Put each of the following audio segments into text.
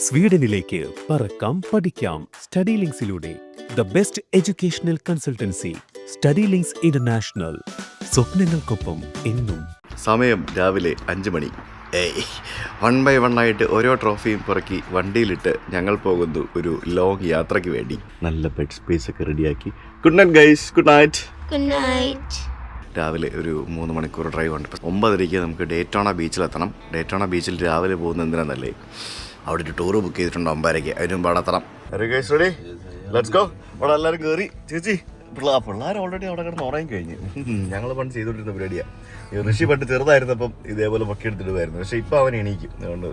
സ്വീഡനിലേക്ക് പറക്കാം പഠിക്കാം സ്റ്റഡി ലിങ്ക്സിലൂടെ the best educational consultancy study links international. സ്വപ്നങ്ങൾക്കൊപ്പം എന്നും. സമയം രാവിലെ 5 മണി. 1 by 1 ആയിട്ട് ഓരോ ട്രോഫിയും പുറക്കി വണ്ടിയിലിട്ട് ഞങ്ങൾ പോകുന്നു ഒരു ലോങ് യാത്രയ്ക്ക് വേണ്ടി. നല്ല ബെഡ് സ്പേസ് ഒക്കെ റെഡിയാക്കി. Good night guys. Good night. Good night. രാവിലെ ഒരു 3 മണിക്കൂർ ഡ്രൈവ് ഉണ്ട്. 9:30 നമുക്ക് ഡേറ്റോണ ബീച്ചിലെത്തണം. ഡേറ്റോണ ബീച്ചിൽ രാവിലെ പോകുന്ന എന്തിനാന്നല്ലേ, അവിടെ ഒരു ടൂറ് ബുക്ക് ചെയ്തിട്ടുണ്ട് 9:30. അതിന് മുമ്പ് അവിടെ എത്തണം. റെഡി? Let's go. അവിടെ എല്ലാവരും കയറി. ചേച്ചി പിള്ളേർ ഓൾറെഡി അവിടെ കിടന്ന് ഉറങ്ങി കഴിഞ്ഞു. ഞങ്ങൾ പണ്ട് ചെയ്തുകൊണ്ടിരുന്ന പരിപാടിയാണ്. ഋഷി പണ്ട് ചെറുതായിരുന്നപ്പം ഇതേപോലെ പൊക്കിയെടുത്തിടുമായിരുന്നു. പക്ഷെ ഇപ്പം അവൻ എണീക്കും. അതുകൊണ്ട്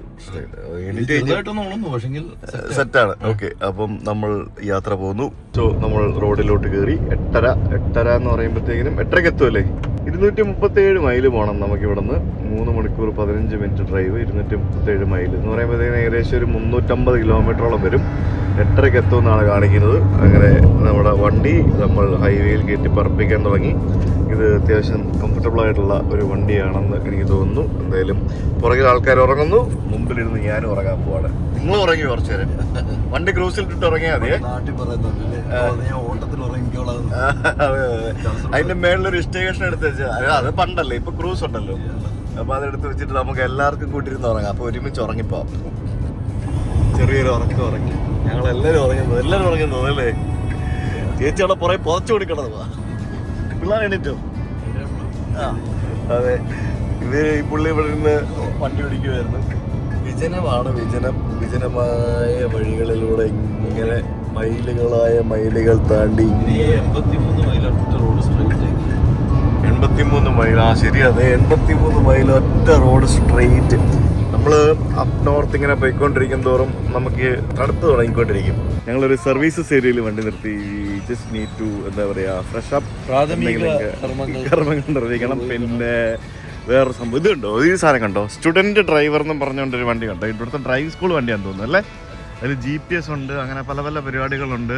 സെറ്റാണ്. ഓക്കെ, അപ്പം നമ്മൾ യാത്ര പോകുന്നു. സോ നമ്മൾ റോഡിലോട്ട് കയറി. 8:30 എന്ന് പറയുമ്പോഴത്തേക്കിനും 8:30 എത്തുമല്ലേ. 237 മൈല് പോകണം നമുക്ക് ഇവിടെ നിന്ന്. 3 മണിക്കൂർ 15 മിനിറ്റ് ഡ്രൈവ്. 237 മൈൽ എന്ന് പറയുമ്പോഴത്തേക്കിനും ഏകദേശം ഒരു 350 കിലോമീറ്ററോളം വരും. 8:30 എത്തുമെന്നാണ് കാണിക്കുന്നത്. അങ്ങനെ നമ്മുടെ വണ്ടി നമ്മൾ ഹൈവേയിൽ കയറ്റി പറപ്പിക്കാൻ തുടങ്ങി. ഇത് അത്യാവശ്യം കംഫർട്ടബിൾ ആയിട്ടുള്ള ഒരു വണ്ടിയാണെന്ന് എനിക്ക് തോന്നുന്നു. എന്തായാലും പുറകിൽ ആൾക്കാർ ഉറങ്ങുന്നു, മുമ്പിലിരുന്ന് ഞാനും ഉറങ്ങാൻ പോവാണ്. നിങ്ങൾ ഉറങ്ങി കുറച്ചു നേരം. വണ്ടി ക്രൂസിലിട്ടിട്ട് ഉറങ്ങിയാൽ മതി. അതെ. അതിന്റെ മേളിലൊരു സ്റ്റേഷൻ എടുത്ത് വെച്ചാൽ അത് പണ്ടല്ലേ, ഇപ്പൊ ക്രൂസ് ഉണ്ടല്ലോ. അപ്പൊ അതെടുത്ത് വെച്ചിട്ട് നമുക്ക് എല്ലാവർക്കും കൂട്ടിയിരുന്ന് ഉറങ്ങാം. അപ്പൊ ഒരുമിച്ച് ഉറങ്ങിപ്പോ ചെറിയൊരു ഉറങ്ങി. ഞങ്ങൾ എല്ലാവരും ഉറങ്ങുന്നത് അല്ലേ. ചേച്ചി അവിടെ പുറകെ പുതച്ചു കൊടുക്കണത്. പിള്ളേർ എണീറ്റോ? ആ അതെ. ഈ പുള്ളി ഇവിടെ നിന്ന് വണ്ടി ഓടിക്കുമായിരുന്നു. വിജനമാണ്. വിജനമായ വഴികളിലൂടെ ഇങ്ങനെ മൈലുകൾ താണ്ടി 83 മൈൽ. ആ ശരി, അതെ, 83 മൈൽ ഒറ്റ റോഡ് സ്ട്രെയിറ്റ്. നമ്മൾ അപ്പ് നോർത്ത് ഇങ്ങനെ പോയിക്കൊണ്ടിരിക്കും തോറും നമുക്ക് തണുത്ത് തുടങ്ങിക്കൊണ്ടിരിക്കും. ഞങ്ങളൊരു സർവീസസ് ഏരിയയിൽ വണ്ടി നിർത്തി. ജസ്റ്റ് നീഡ് ടു എന്താ പറയുക, ഫ്രഷ് അപ്പ്, കർമ്മങ്ങൾ നിർവഹിക്കണം. പിന്നെ വേറൊരു സംഭവം ഇത് കണ്ടോ, ഈ സാധനം കണ്ടോ, സ്റ്റുഡൻറ് ഡ്രൈവർ എന്നും പറഞ്ഞുകൊണ്ടൊരു വണ്ടി കണ്ടോ. ഇവിടുത്തെ ഡ്രൈവിംഗ് സ്കൂൾ വണ്ടിയാണെന്ന് തോന്നുന്നു അല്ലേ. അതിൽ GPS ഉണ്ട്, അങ്ങനെ പല പരിപാടികളുണ്ട്.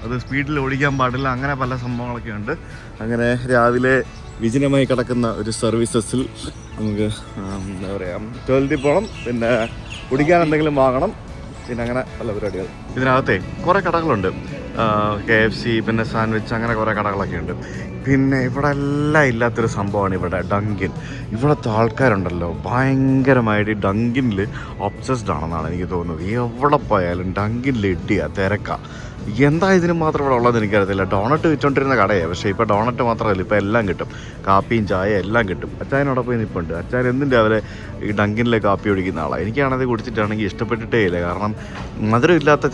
അത് സ്പീഡിൽ ഓടിക്കാൻ പാടില്ല, അങ്ങനെ പല സംഭവങ്ങളൊക്കെ ഉണ്ട്. അങ്ങനെ രാവിലെ വിജനമായി കിടക്കുന്ന ഒരു സർവീസസിൽ നമുക്ക് എന്താ പറയുക, ടോയ്ലറ്റിൽ പോകണം, പിന്നെ കുടിക്കാൻ എന്തെങ്കിലും വാങ്ങണം, പിന്നെ അങ്ങനെ പല പരിപാടികൾ. ഇതിനകത്തെ കുറേ കടകളുണ്ട്. KFC, പിന്നെ സാൻഡ്വിച്ച്, അങ്ങനെ കുറേ കടകളൊക്കെ ഉണ്ട്. പിന്നെ ഇവിടെ എല്ലാം ഇല്ലാത്തൊരു സംഭവമാണ് ഇവിടെ ഡങ്കിൻ. ഇവിടുത്തെ ആൾക്കാരുണ്ടല്ലോ ഭയങ്കരമായിട്ട് ഡങ്കിനിൽ ഒബ്സസ്ഡ് ആണെന്നാണ് എനിക്ക് തോന്നുന്നത്. എവിടെ പോയാലും ഡങ്കിനിൽ ഇടിയ തിരക്കാ. എന്താ ഇതിന് മാത്രം ഇവിടെ ഉള്ളതെന്ന് എനിക്കറിയത്തില്ല. ഡോണറ്റ് വിറ്റുകൊണ്ടിരുന്ന കടയാണ്, പക്ഷേ ഇപ്പോൾ ഡോണറ്റ് മാത്രമല്ല, ഇപ്പോൾ എല്ലാം കിട്ടും. കാപ്പിയും ചായ എല്ലാം കിട്ടും. അച്ചായനോടൊപ്പം നിൽപ്പുണ്ട്. അച്ചായൻ എന്തിൻ്റെ അവരെ ഈ ഡങ്കിനിലെ കാപ്പി കുടിക്കുന്ന ആളാണ്. എനിക്കാണത് കുടിച്ചിട്ടാണെങ്കിൽ ഇഷ്ടപ്പെട്ടിട്ടേ ഇല്ല. കാരണം മധുരം ഇല്ലാത്ത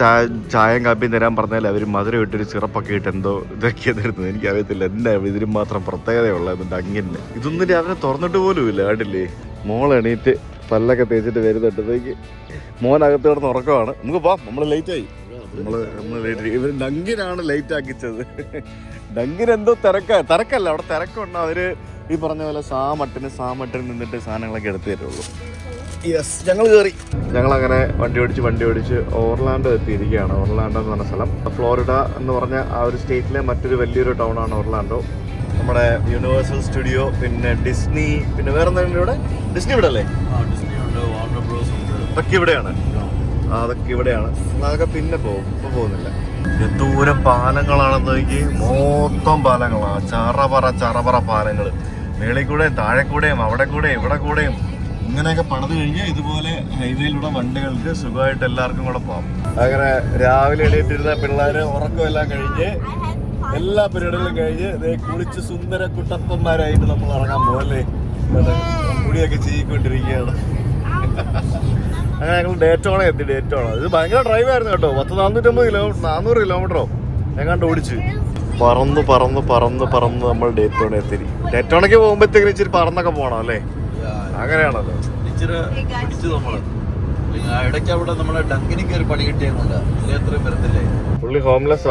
ചായയും കാപ്പിയും തരാൻ പറഞ്ഞാൽ അവർ മധുരം ഇട്ടൊരു സിറപ്പൊക്കെ ഇട്ട് എന്തോ ഇതൊക്കെയാണ് തരുന്നത്. എനിക്കറിയത്തില്ല എന്താ ഇതിന് മാത്രം പ്രത്യേകതയുള്ളത് ഡങ്കിന്. ഇതൊന്നും രാവിലെ തുറന്നിട്ട് പോലും ഇല്ല. കണ്ടില്ലേ, മോൾ എണീറ്റ് പല്ലൊക്കെ തേച്ചിട്ട് വരുന്നുണ്ടത്തേക്ക് മോനകത്ത് കിടന്ന് ഉറക്കമാണ്. നമുക്ക് പോവാം, നമ്മൾ ലേറ്റായി. നമ്മൾ ലേറ്റ്. ഇവർ ഡങ്കിനാണ് ലേറ്റ് ആക്കിച്ചത്. ഡങ്കിന് എന്തോ തിരക്കല്ല, അവിടെ തിരക്കുണ്ട്. അവര് ഈ പറഞ്ഞ പോലെ സാമട്ടിന് നിന്നിട്ട് സാധനങ്ങളൊക്കെ എടുത്തു തരുള്ളൂ. യെസ്, ഞങ്ങൾ കയറി. ഞങ്ങളങ്ങനെ വണ്ടി ഓടിച്ച് ഓർലാൻഡോ എത്തിയിരിക്കുകയാണ്. ഓർലാൻഡോ എന്ന് പറഞ്ഞ സ്ഥലം ഫ്ലോറിഡ എന്ന് പറഞ്ഞ ആ ഒരു സ്റ്റേറ്റിലെ മറ്റൊരു വലിയൊരു ടൗണാണ് ഓർലാൻഡോ. നമ്മുടെ യൂണിവേഴ്സൽ സ്റ്റുഡിയോ, പിന്നെ ഡിസ്നി, പിന്നെ വേറെ എന്തെങ്കിലും ഇവിടെ ഡിസ്നി ഇവിടെ അല്ലേ? അതൊക്കെ ഇവിടെയാണ്. അതൊക്കെ ഇവിടെയാണ്. അതൊക്കെ പിന്നെ പോകും, ഇപ്പൊ പോകുന്നില്ല. എന്തോരം പാലങ്ങളാണെന്ന് നോക്കി. മൊത്തം പാലങ്ങളാണ്. ചറപറ പാലങ്ങൾ. മേളിൽ കൂടെയും താഴെ കൂടെയും അവിടെ കൂടെയും ഇവിടെ കൂടെയും ഇങ്ങനെയൊക്കെ പണിത് കഴിഞ്ഞാൽ ഇതുപോലെ ഹൈവേയിലൂടെ വണ്ടികൾക്ക് സുഖമായിട്ട് എല്ലാവർക്കും കൂടെ പോകാം. അങ്ങനെ രാവിലെ എണീറ്റിരുന്ന പിള്ളേര് ഉറക്കമെല്ലാം കഴിഞ്ഞ് എല്ലാ പരിപാടികളും കഴിഞ്ഞ് കുളിച്ച് സുന്ദര കുട്ടപ്പന്മാരായിട്ട് നമ്മൾ ഇറങ്ങാൻ പോകല്ലേ. മുടിയൊക്കെ ചെയ്യിക്കൊണ്ടിരിക്കുകയാണ്. അങ്ങനെ ഞങ്ങൾ ഡേറ്റോണ എത്തി. ഇത് ഭയങ്കര ഡ്രൈവ് ആയിരുന്നു കേട്ടോ. 400 കിലോമീറ്ററോ എങ്ങാണ്ട് ഓടിച്ച് പറന്ന് നമ്മൾ ഡേറ്റോണ എത്തി. ഡേറ്റോണയ്ക്ക് പോകുമ്പോഴത്തേക്കും ഇച്ചിരി പറന്നൊക്കെ പോകണം അല്ലേ. അങ്ങനെയാണല്ലോ. പുള്ളി ഹോംലെസ്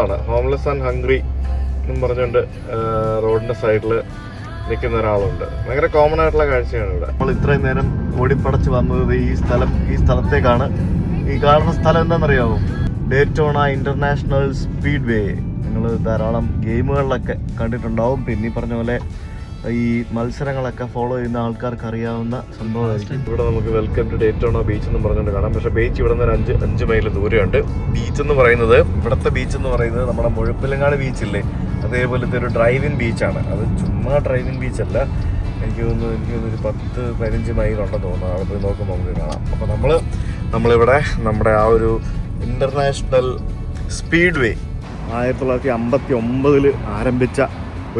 ആൻഡ് ഹംഗ്രി എന്നും പറഞ്ഞുകൊണ്ട് റോഡിന്റെ സൈഡിൽ നിൽക്കുന്ന ഒരാളുണ്ട്. ഭയങ്കര കോമൺ ആയിട്ടുള്ള കാഴ്ചയാണ് ഇവിടെ. നമ്മൾ ഇത്രയും നേരം ഓടിപ്പടച്ച് വന്നത് ഈ സ്ഥലത്തേക്കാണ്. ഈ കാണുന്ന സ്ഥലം എന്താണെന്നറിയാമോ? ഡേറ്റോണ ഇന്റർനാഷണൽ സ്പീഡ് വേ. നിങ്ങൾ ധാരാളം ഗെയിമുകളിലൊക്കെ കണ്ടിട്ടുണ്ടാവും. പിന്നെ ഈ പറഞ്ഞ പോലെ ഈ മത്സരങ്ങളൊക്കെ ഫോളോ ചെയ്യുന്ന ആൾക്കാർക്ക് അറിയാവുന്ന സംഭവമായിരിക്കും. ഇവിടെ നമുക്ക് വെൽക്കം ടു ഡേറ്റോണ ബീച്ച് എന്ന് പറഞ്ഞുകൊണ്ട് കാണാം. പക്ഷേ ബീച്ച് ഇവിടെ നിന്ന് ഒരു 5 മൈൽ ദൂരമുണ്ട്. ബീച്ച് എന്ന് പറയുന്നത്, ഇവിടുത്തെ ബീച്ച് എന്ന് പറയുന്നത് നമ്മുടെ മുഴപ്പിലങ്ങാട് ബീച്ചില്ലേ, അതേപോലത്തെ ഒരു ഡ്രൈവിൻ ബീച്ചാണ്. അത് ചുമ്മാ ഡ്രൈവിൻ ബീച്ചല്ല, എനിക്ക് തോന്നുന്നു ഒരു 10-15 മൈൽ ഉണ്ടെന്ന് തോന്നുന്നു. അവിടെ പോയി നോക്കുമ്പോൾ നമുക്ക് കാണാം. അപ്പോൾ നമ്മളിവിടെ നമ്മുടെ ആ ഒരു ഇൻ്റർനാഷണൽ സ്പീഡ് വേ 1959 ആരംഭിച്ച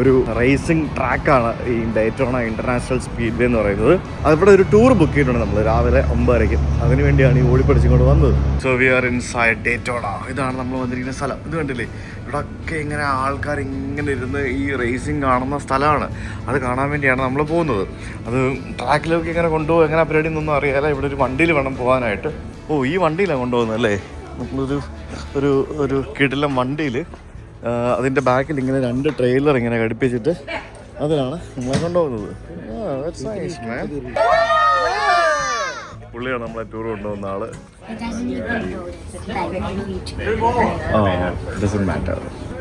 ഒരു റേസിംഗ് ട്രാക്കാണ് ഈ ഡേറ്റോണ ഇൻ്റർനാഷണൽ സ്പീഡ് വേ എന്ന് പറയുന്നത്. അതിവിടെ ഒരു ടൂർ ബുക്ക് ചെയ്തിട്ടുണ്ട് നമ്മൾ രാവിലെ 9:30. അതിന് വേണ്ടിയാണ് ഈ ഓടിപ്പടിച്ചിങ്ങോട്ട് വന്നത്. So we are inside Daytona. ഇതാണ് നമ്മൾ വന്നിരിക്കുന്ന സ്ഥലം. ഇത് കണ്ടില്ലേ, ഇവിടെയൊക്കെ ഇങ്ങനെ ആൾക്കാർ ഇങ്ങനെ ഇരുന്ന് ഈ റേസിംഗ് കാണുന്ന സ്ഥലമാണ്. അത് കാണാൻ വേണ്ടിയാണ് നമ്മൾ പോകുന്നത്. അത് ട്രാക്കിലേക്ക് ഇങ്ങനെ കൊണ്ടുപോകും, എങ്ങനെ പരിപാടി ഒന്നും അറിയാതെ. ഇവിടെ ഒരു വണ്ടിയിൽ വേണം പോകാനായിട്ട്. ഈ വണ്ടിയിലാണ് കൊണ്ടുപോകുന്നത് അല്ലേ? നമ്മളൊരു ഒരു ഒരു കിടിലം വണ്ടിയിൽ അതിൻ്റെ ബാക്കിൽ ഇങ്ങനെ 2 ട്രെയിലർ ഇങ്ങനെ ഘടിപ്പിച്ചിട്ട് അതിലാണ് നമ്മളെ കൊണ്ടുപോകുന്നത്. പുള്ളിയാണ് നമ്മളെ ടൂർ കൊണ്ടുപോകുന്ന ആള്.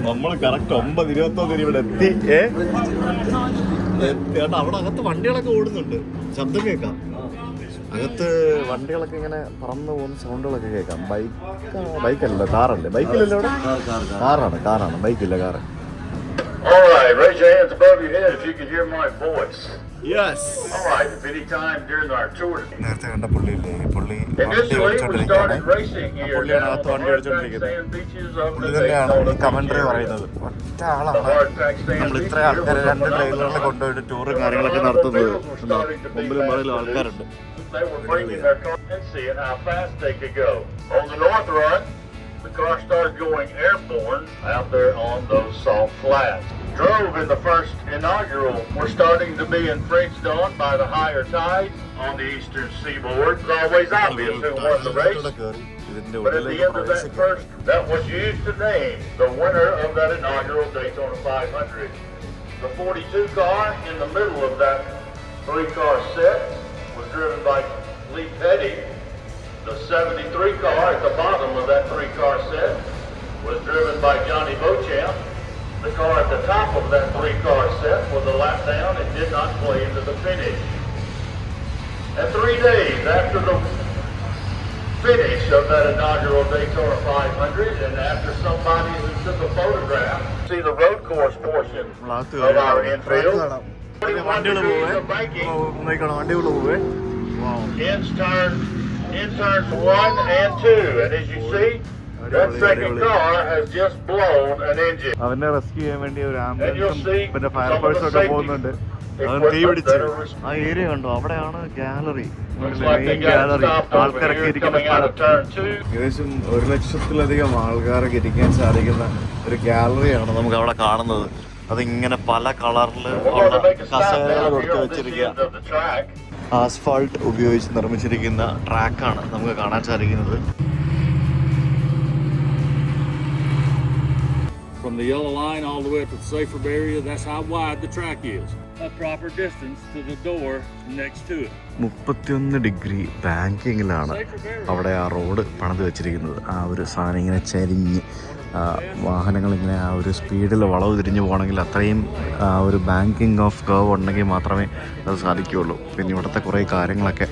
നമ്മൾ കറക്റ്റ് 9:21 ഇവിടെ എത്തി. ചേട്ടാ അവിടെ അകത്ത് വണ്ടികളൊക്കെ ഓടുന്നുണ്ട്, ശബ്ദം കേൾക്കാം. അകത്ത് വണ്ടികളൊക്കെ ഇങ്ങനെ പറന്നു പോകുന്ന സൗണ്ടുകളൊക്കെ കേൾക്കാം. ബൈക്കല്ല, കാറല്ലേ? ബൈക്കില്ലല്ലോ അവിടെ? കാറാണ്, ബൈക്കില്ല, car. All right, raise your hands above your head if you can hear my voice. Yes. All right, if any time during our tour. നേരത്തെ കണ്ട പുള്ളിയില്ലേ, പുള്ളി Initially, we started racing here പുള്ളിയാണ് down അകത്ത് the വണ്ടി hard packed ഓടിച്ചോണ്ടിരിക്കുന്നത്. sand beaches of പുള്ളി the തന്നെയാണ് Daytona ഈ commentary Beach. പറയുന്നത്. ഒറ്റ The ആളാണ് hard packed sand നമ്മൾ beaches ഇത്ര here ആൾക്കാരെ were 2 ട്രെയിലറിൽ കൊണ്ടുപോയിട്ട് ടൂറും കാര്യങ്ങളൊക്കെ നടത്തുന്നത്. മുമ്പിലും പറയിലും ആൾക്കാരുണ്ട്. They were bringing their car and seeing how fast they could go. On the north run, the car started going airborne out there on those salt flats. Drove in the first inaugural were starting to be infringed on by the higher tides on the eastern seaboard. It's always obvious who won the race. But at the end of that first, that was used to name the winner of that inaugural Daytona 500. The 42 car in the middle of that 3-car set was driven by Lee Petty. The 73 car at the bottom of that 3-car set was driven by Johnny Beauchamp. The car at the top of that 3-car set was a lap down and did not play into the finish. And 3 days after the finish of that inaugural Daytona 500, and after somebody who took a photograph, see the road course portion of our infield. 21 degrees of banking. In turns 1 and 2, and as you see, that second car has just blown an engine. അവനെ rescue ചെയ്യാൻ വേണ്ടി ഒരു And ആംബുലൻസും you'll see പിന്നെ some of ഫയർഫോഴ്സും the ഒക്കെ safety പോകുന്നുണ്ട്. അത് തീ equipment പിടിച്ച് that are ആ ഏരിയ കണ്ടോ, അവിടെയാണ് gallery, looks like they main got gallery, stopped over ആൾക്കാരൊക്കെ here ഇരിക്കുന്ന coming out of സ്ഥലം. turn 2. ഏകദേശം 1,00,000-ലധികം ആൾക്കാരൊക്കെ ഇരിക്കാൻ സാധിക്കുന്ന ഒരു ഗാലറിയാണ് നമുക്ക് അവിടെ കാണുന്നത്. അതിങ്ങനെ പല കളറിൽ We're going to make a stop കസേരകൾ down കൊടുത്ത് here on this വെച്ചിരിക്കുക. end of the track. Asphalt ഉപയോഗിച്ച് നിർമ്മിച്ചിരിക്കുന്ന ട്രാക്കാണ് നമുക്ക് കാണാൻ സാധിക്കുന്നത്. From the yellow line all the way up to the safer area, that's how wide the track is. A proper distance to the door next to it. 31 degree ബാങ്കിങ്ങിലാണ് അവിടെ ആ road പണിത് വെച്ചിരിക്കുന്നത്. ആ ഒരു സാധനം ഇങ്ങനെ ചരിഞ്ഞ് വാഹനങ്ങളിങ്ങനെ ആ ഒരു സ്പീഡിൽ വളവ് തിരിഞ്ഞ് പോകണമെങ്കിൽ അത്രയും ഒരു ബാങ്കിങ് ഓഫ് കർവ് ഉണ്ടെങ്കിൽ മാത്രമേ അത് സാധിക്കുകയുള്ളൂ. പിന്നെ ഇവിടുത്തെ കുറേ കാര്യങ്ങളൊക്കെ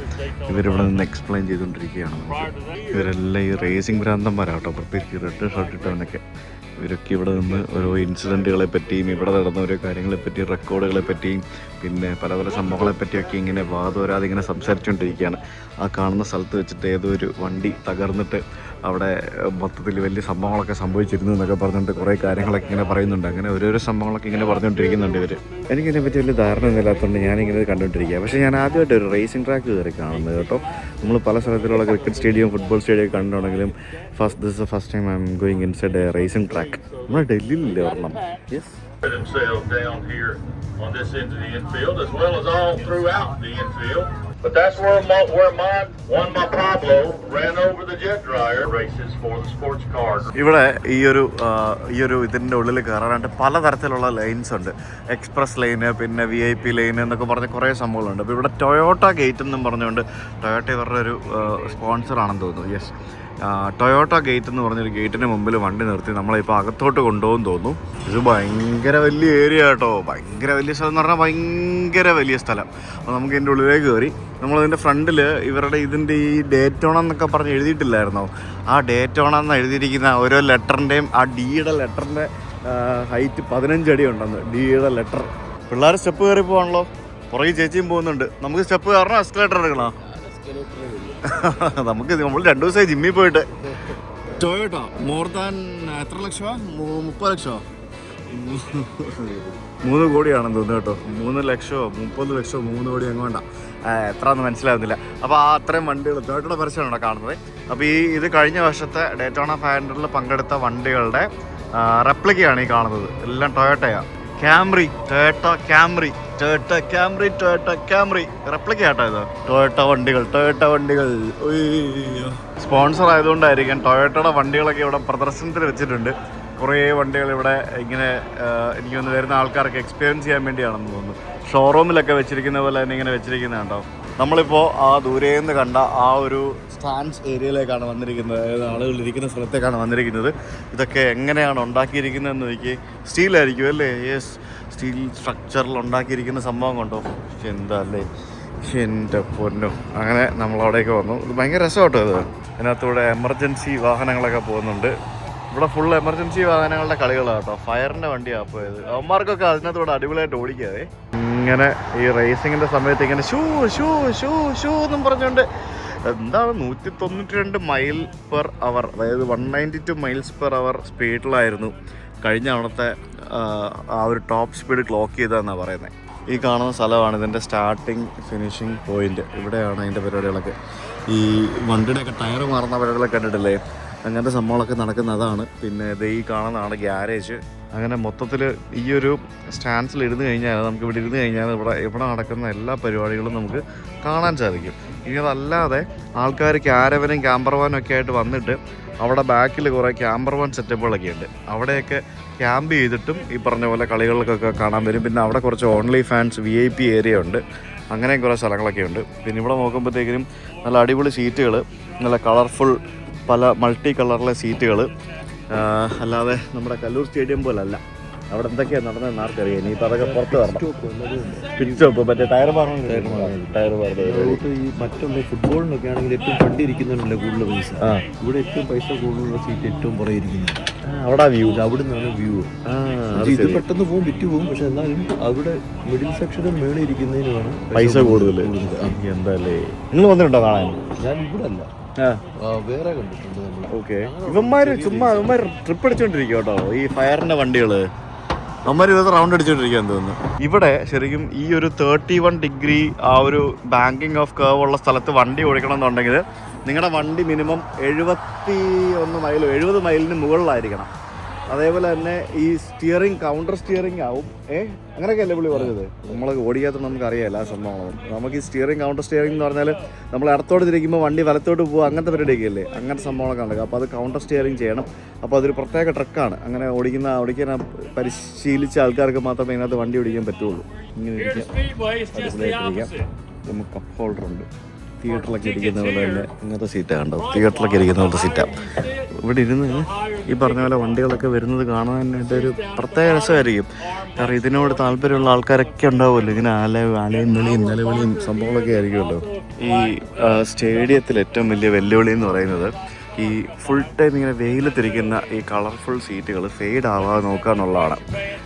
ഇവരിവിടെ നിന്ന് എക്സ്പ്ലെയിൻ ചെയ്തുകൊണ്ടിരിക്കുകയാണ്. ഇവരെല്ലാം ഈ റേസിംഗ് ഭ്രാന്തന്മാരാട്ടോ, പ്രത്യേകിച്ച് റെഡ് ഷർട്ട് ഇട്ടവനൊക്കെ. ഇവരൊക്കെ ഇവിടെ നിന്ന് ഓരോ ഇൻസിഡൻറ്റുകളെ പറ്റിയും ഇവിടെ നടന്ന ഓരോ കാര്യങ്ങളെ പറ്റിയും റെക്കോർഡുകളെ പറ്റിയും പിന്നെ പല പല സംഭവങ്ങളെ പറ്റിയൊക്കെ ഇങ്ങനെ വാദോരാതെ ഇങ്ങനെ സംസാരിച്ചുകൊണ്ടിരിക്കുകയാണ്. ആ കാണുന്ന സ്ഥലത്ത് വെച്ചിട്ട് ഏതോ ഒരു വണ്ടി തകർന്നിട്ട് അവിടെ മൊത്തത്തിൽ വലിയ സംഭവങ്ങളൊക്കെ സംഭവിച്ചിരുന്നു എന്നൊക്കെ പറഞ്ഞിട്ട് കുറേ കാര്യങ്ങളൊക്കെ ഇങ്ങനെ പറയുന്നുണ്ട്. അങ്ങനെ ഓരോരോ സംഭവങ്ങളൊക്കെ ഇങ്ങനെ പറഞ്ഞുകൊണ്ടിരിക്കുന്നുണ്ട് ഇവർ. എനിക്കിതിനെ പറ്റി വലിയ ധാരണയൊന്നും ഇല്ലാത്തതുകൊണ്ട് ഞാനിങ്ങനെ കണ്ടുകൊണ്ടിരിക്കുക. പക്ഷേ ഞാൻ ആദ്യമായിട്ട് ഒരു റേസിംഗ് ട്രാക്ക് കയറി കാണുന്നത് കേട്ടോ. നമ്മൾ പല സ്ഥലത്തിലുള്ള ക്രിക്കറ്റ് സ്റ്റേഡിയം, ഫുട്ബോൾ സ്റ്റേഡിയം ഒക്കെ കണ്ടിട്ടുണ്ടെങ്കിലും this is the first time I'm going inside a racing track. നമ്മുടെ ഡൽഹിയിലില്ലേ ഒരെണ്ണം? Yes. Themselves down here on this end of the infield, as well as all throughout the infield. But that's where my Pablo ran over the jet dryer races for the sports cars. ഇവിടെ ഈ ഒരു ഇതിൻ്റെ ഉള്ളിൽ കയറാനായിട്ട് പലതരത്തിലുള്ള lines ഉണ്ട്. Express line, പിന്നെ VIP line എന്നൊക്കെ പറഞ്ഞ് കുറേ സംഭവങ്ങളുണ്ട്. അപ്പോൾ ഇവിടെ ടൊയോട്ട ഗേറ്റ് എന്നും പറഞ്ഞുകൊണ്ട്, ടൊയോട്ട ഇവരുടെ ഒരു സ്പോൺസറാണെന്ന് തോന്നുന്നു. യെസ്, ടൊയോട്ട ഗേറ്റ് എന്ന് പറഞ്ഞൊരു ഗേറ്റിന് മുമ്പിൽ വണ്ടി നിർത്തി നമ്മളിപ്പോൾ അകത്തോട്ട് കൊണ്ടുപോകുമെന്ന് തോന്നുന്നു. ഇത് ഭയങ്കര വലിയ ഏരിയ കേട്ടോ, ഭയങ്കര വലിയ സ്ഥലം എന്ന് പറഞ്ഞാൽ ഭയങ്കര വലിയ സ്ഥലം. അപ്പോൾ നമുക്ക് ഇതിൻ്റെ ഉള്ളിലേക്ക് കയറി നമ്മളതിൻ്റെ ഫ്രണ്ടിൽ ഇതിൻ്റെ ഈ ഡേറ്റോണ എന്നൊക്കെ പറഞ്ഞ് എഴുതിയിട്ടില്ലായിരുന്നോ? ആ ഡേറ്റോണ എന്ന് എഴുതിയിരിക്കുന്ന ഓരോ ലെറ്ററിൻ്റെയും ആ ഡിയുടെ ലെറ്ററിൻ്റെ ഹൈറ്റ് 15 അടി ഉണ്ടെന്ന്. ഡിയുടെ ലെറ്റർ. പിള്ളേർ സ്റ്റെപ്പ് കയറി പോകാണല്ലോ. പുറകെ ചേച്ചിയും പോകുന്നുണ്ട്. നമുക്ക് സ്റ്റെപ്പ് കയറണോ എസ്കലേറ്റർ എടുക്കണോ? നമ്മൾ 2 ദിവസമായി ജിമ്മിൽ പോയിട്ട്. ടൊയോട്ട മോർ ദാൻ എത്ര ലക്ഷമാണ്? 30 ലക്ഷമോ? 3 കോടിയാണെന്ന് തോന്നുന്നു കേട്ടോ. 3 ലക്ഷമോ 30 ലക്ഷമോ 3 കോടി എങ്ങോണ്ട, എത്രയെന്ന് മനസ്സിലാവുന്നില്ല. അപ്പോൾ ആ അത്രയും വണ്ടികൾ ടൊയോട്ടയുടെ പരസ്യമാണ് കാണുന്നത്. അപ്പോൾ ഇത് കഴിഞ്ഞ വർഷത്തെ ഡേറ്റോണ 500ൽ പങ്കെടുത്ത വണ്ടികളുടെ റെപ്ലിക്കയാണ് ഈ കാണുന്നത്. എല്ലാം ടൊയോട്ടയാണ്. ക്യാമ്രി, ടൊയോട്ട ക്യാമ്രി റെപ്ലിക്ക ആട്ടോ ഇത്. ടൊയോട്ട വണ്ടികൾ സ്പോൺസർ ആയതുകൊണ്ടായിരിക്കും ടൊയോട്ടയുടെ വണ്ടികളൊക്കെ ഇവിടെ പ്രദർശനത്തിന് വെച്ചിട്ടുണ്ട്. കുറേ വണ്ടികൾ ഇവിടെ ഇങ്ങനെ എനിക്ക് തോന്നുന്നു വരുന്ന ആൾക്കാർക്ക് എക്സ്പീരിയൻസ് ചെയ്യാൻ വേണ്ടിയാണെന്ന് തോന്നുന്നു. ഷോറൂമിലൊക്കെ വെച്ചിരിക്കുന്ന പോലെ തന്നെ ഇങ്ങനെ വെച്ചിരിക്കുന്നത് കേട്ടോ. നമ്മളിപ്പോൾ ആ ദൂരേന്ന് കണ്ട ആ ഒരു സ്റ്റാൻഡ്സ് ഏരിയയിലേക്കാണ് വന്നിരിക്കുന്നത്. അതായത് ആളുകൾ ഇരിക്കുന്ന സ്ഥലത്തേക്കാണ് വന്നിരിക്കുന്നത്. ഇതൊക്കെ എങ്ങനെയാണ് ഉണ്ടാക്കിയിരിക്കുന്നതെന്ന് നോക്കി. സ്റ്റീലായിരിക്കും അല്ലേ? യെസ്, സ്റ്റീൽ സ്ട്രക്ചറിൽ ഉണ്ടാക്കിയിരിക്കുന്ന സംഭവം കണ്ടോ. എന്താ അല്ലേ, എൻ്റെ പൊന്നോ. അങ്ങനെ നമ്മളവിടേക്ക് വന്നു. ഇത് ഭയങ്കര രസമാട്ടോ ഇത്. അതിനകത്തൂടെ എമർജൻസി വാഹനങ്ങളൊക്കെ പോകുന്നുണ്ട്. ഇവിടെ ഫുൾ എമർജൻസി വാഹനങ്ങളുടെ കളികളാണ് കേട്ടോ. ഫയറിൻ്റെ വണ്ടിയാണ് പോയത്. അവന്മാർക്കൊക്കെ അതിനകത്തൂടെ അടിപൊളിയായിട്ട് ഓടിക്കാതെ. ഇങ്ങനെ ഈ റേസിങ്ങിൻ്റെ സമയത്ത് ഇങ്ങനെ ഷൂ എന്നും പറഞ്ഞുകൊണ്ട് എന്താണ് 192 മൈൽ പെർ അവർ, അതായത് 192 മൈൽസ് പെർ അവർ സ്പീഡിലായിരുന്നു കഴിഞ്ഞ തവണത്തെ ആ ഒരു ടോപ്പ് സ്പീഡ് ക്ലോക്ക് ചെയ്തതെന്നാണ് പറയുന്നത്. ഈ കാണുന്ന സ്ഥലമാണ് ഇതിൻ്റെ സ്റ്റാർട്ടിങ് ഫിനിഷിങ് പോയിന്റ്. ഇവിടെയാണ് അതിൻ്റെ പരിപാടികളൊക്കെ. ഈ വണ്ടിയുടെയൊക്കെ ടയർ മാറുന്ന പരിപാടികളൊക്കെ കണ്ടിട്ടില്ലേ? അങ്ങനത്തെ സംഭവങ്ങളൊക്കെ നടക്കുന്നതാണ്. പിന്നെ ഇത് ഈ കാണുന്നതാണ് ഗ്യാരേജ്. അങ്ങനെ മൊത്തത്തിൽ ഈ ഒരു സ്റ്റാൻഡ്സിൽ ഇരുന്ന് കഴിഞ്ഞാൽ നമുക്ക് ഇവിടെ ഇരുന്ന് കഴിഞ്ഞാൽ ഇവിടെ നടക്കുന്ന എല്ലാ പരിപാടികളും നമുക്ക് കാണാൻ സാധിക്കും. ഇനി അതല്ലാതെ ആൾക്കാർ ക്യാരവനും ക്യാമ്പർവാനും ഒക്കെ ആയിട്ട് വന്നിട്ട് അവിടെ ബാക്കിൽ കുറേ ക്യാമ്പർവാൻ സെറ്റപ്പുകളൊക്കെ ഉണ്ട്. അവിടെയൊക്കെ ക്യാമ്പ് ചെയ്തിട്ടും ഈ പറഞ്ഞ പോലെ കളികൾക്കൊക്കെ കാണാൻ വരും. പിന്നെ അവിടെ കുറച്ച് ഓൺലി ഫാൻസ് VIP ഏരിയ ഉണ്ട്. അങ്ങനെ കുറേ സ്ഥലങ്ങളൊക്കെ ഉണ്ട്. പിന്നെ ഇവിടെ നോക്കുമ്പോഴത്തേക്കിനും നല്ല അടിപൊളി സീറ്റുകൾ, നല്ല കളർഫുൾ പല മൾട്ടി കളറിലെ സീറ്റുകൾ. അല്ലാതെ നമ്മുടെ കല്ലൂർ സ്റ്റേഡിയം പോലല്ല. അവിടെ എന്തൊക്കെയാണ് നടന്നതെന്ന് ആർക്കറിയാം. ഇനിയിപ്പോൾ അതൊക്കെ പുറത്ത് വരണം. പിറ്റ് സ്റ്റോപ്പ്, മറ്റേ ടയർ പറഞ്ഞു ഈ മറ്റുള്ള ഫുട്ബോളിനൊക്കെ ആണെങ്കിൽ ഏറ്റവും കണ്ടിരിക്കുന്നുണ്ടല്ലോ കൂടുതൽ പൈസ. ഇവിടെ ഏറ്റവും പൈസ കൂടുതലുള്ള സീറ്റ് ഏറ്റവും പുറകെ ഇരിക്കുന്നത്. അവിടെ വ്യൂ, അവിടെ നിന്നാണ് വ്യൂ. ഇത് പെട്ടെന്ന് പോകും, വിറ്റ് പോകും. പക്ഷെ എന്നാലും അവിടെ മിഡിൽ സെക്ഷനും മേളിൽ ഇരിക്കുന്നതിനാണ് പൈസ കൂടുതൽ. എന്താല്ലേ, നിങ്ങൾ വന്നിട്ടുണ്ടോ കാണാൻ? ഞാൻ ഇവിടെ അല്ല, വേറെ കണ്ടിട്ടുണ്ട് നമ്മൾ. ഓക്കെ, ഇവന്മാർ ട്രിപ്പ് അടിച്ചോണ്ടിരിക്കും കേട്ടോ ഈ ഫയറിന്റെ വണ്ടികള്. അവന്മാർ ഇതൊക്കെ റൗണ്ട് അടിച്ചോണ്ടിരിക്കാൻ തോന്നുന്നു. ഇവിടെ ശരിക്കും ഈ ഒരു 31 ഡിഗ്രി ആ ഒരു ബാങ്കിങ് ഓഫ് കർവ് ഉള്ള സ്ഥലത്ത് വണ്ടി ഓടിക്കണം എന്നുണ്ടെങ്കിൽ നിങ്ങളുടെ വണ്ടി മിനിമം 71 മൈൽ 70 മൈലിന് മുകളിലായിരിക്കണം. അതേപോലെ തന്നെ ഈ സ്റ്റിയറിംഗ് കൗണ്ടർ സ്റ്റിയറിംഗ് ആവും. അങ്ങനെയൊക്കെ അല്ലേ പുള്ളി പറഞ്ഞത്? നമ്മൾ ഓടിക്കാത്ത നമുക്ക് അറിയാമല്ല ആ സംഭവങ്ങളും. നമുക്ക് ഈ സ്റ്റിയറിംഗ് കൗണ്ടർ സ്റ്റിയറിംഗ് എന്ന് പറഞ്ഞാൽ നമ്മൾ ഇടത്തോട്ട് തിരിക്കുമ്പോൾ വണ്ടി വലത്തോട്ട് പോകുക, അങ്ങനത്തെ പരിപാടിയൊക്കെ അല്ലേ, അങ്ങനത്തെ സംഭവങ്ങളൊക്കെ ഉണ്ട്. അപ്പോൾ അത് കൗണ്ടർ സ്റ്റിയറിംഗ് ചെയ്യണം. അപ്പോൾ അതൊരു പ്രത്യേക ട്രക്കാണ്. അങ്ങനെ ഓടിക്കാൻ പരിശീലിച്ച ആൾക്കാർക്ക് മാത്രമേ ഇതിനകത്ത് വണ്ടി ഓടിക്കാൻ പറ്റുള്ളൂ. ഇങ്ങനെ ഇരിക്കാം, നമുക്ക് കപ്പ് ഹോൾഡർ ഉണ്ട്. തിയേറ്ററിലൊക്കെ ഇരിക്കുന്ന പോലെ തന്നെ ഇങ്ങനത്തെ സീറ്റാണ് കണ്ടോ, തിയേറ്ററിലൊക്കെ ഇരിക്കുന്ന പോലത്തെ സീറ്റാണ്. ഇവിടെ ഇരുന്ന് ഈ പറഞ്ഞ പോലെ വണ്ടികളൊക്കെ വരുന്നത് കാണാനായിട്ട് ഒരു പ്രത്യേക രസമായിരിക്കും. കാരണം ഇതിനോട് താല്പര്യമുള്ള ആൾക്കാരൊക്കെ ഉണ്ടാവുമല്ലോ. ഇങ്ങനെ ആലയും വിളിയും നിലവിളിയും സംഭവങ്ങളൊക്കെ ആയിരിക്കുമല്ലോ. ഈ സ്റ്റേഡിയത്തിൽ ഏറ്റവും വലിയ വെല്ലുവിളി എന്ന് പറയുന്നത് ഈ ഫുൾ ടൈം ഇങ്ങനെ വെയിലത്തിരിക്കുന്ന ഈ കളർഫുൾ സീറ്റുകൾ ഫെയ്ഡ് ആവാതെ നോക്കുക എന്നുള്ളതാണ്.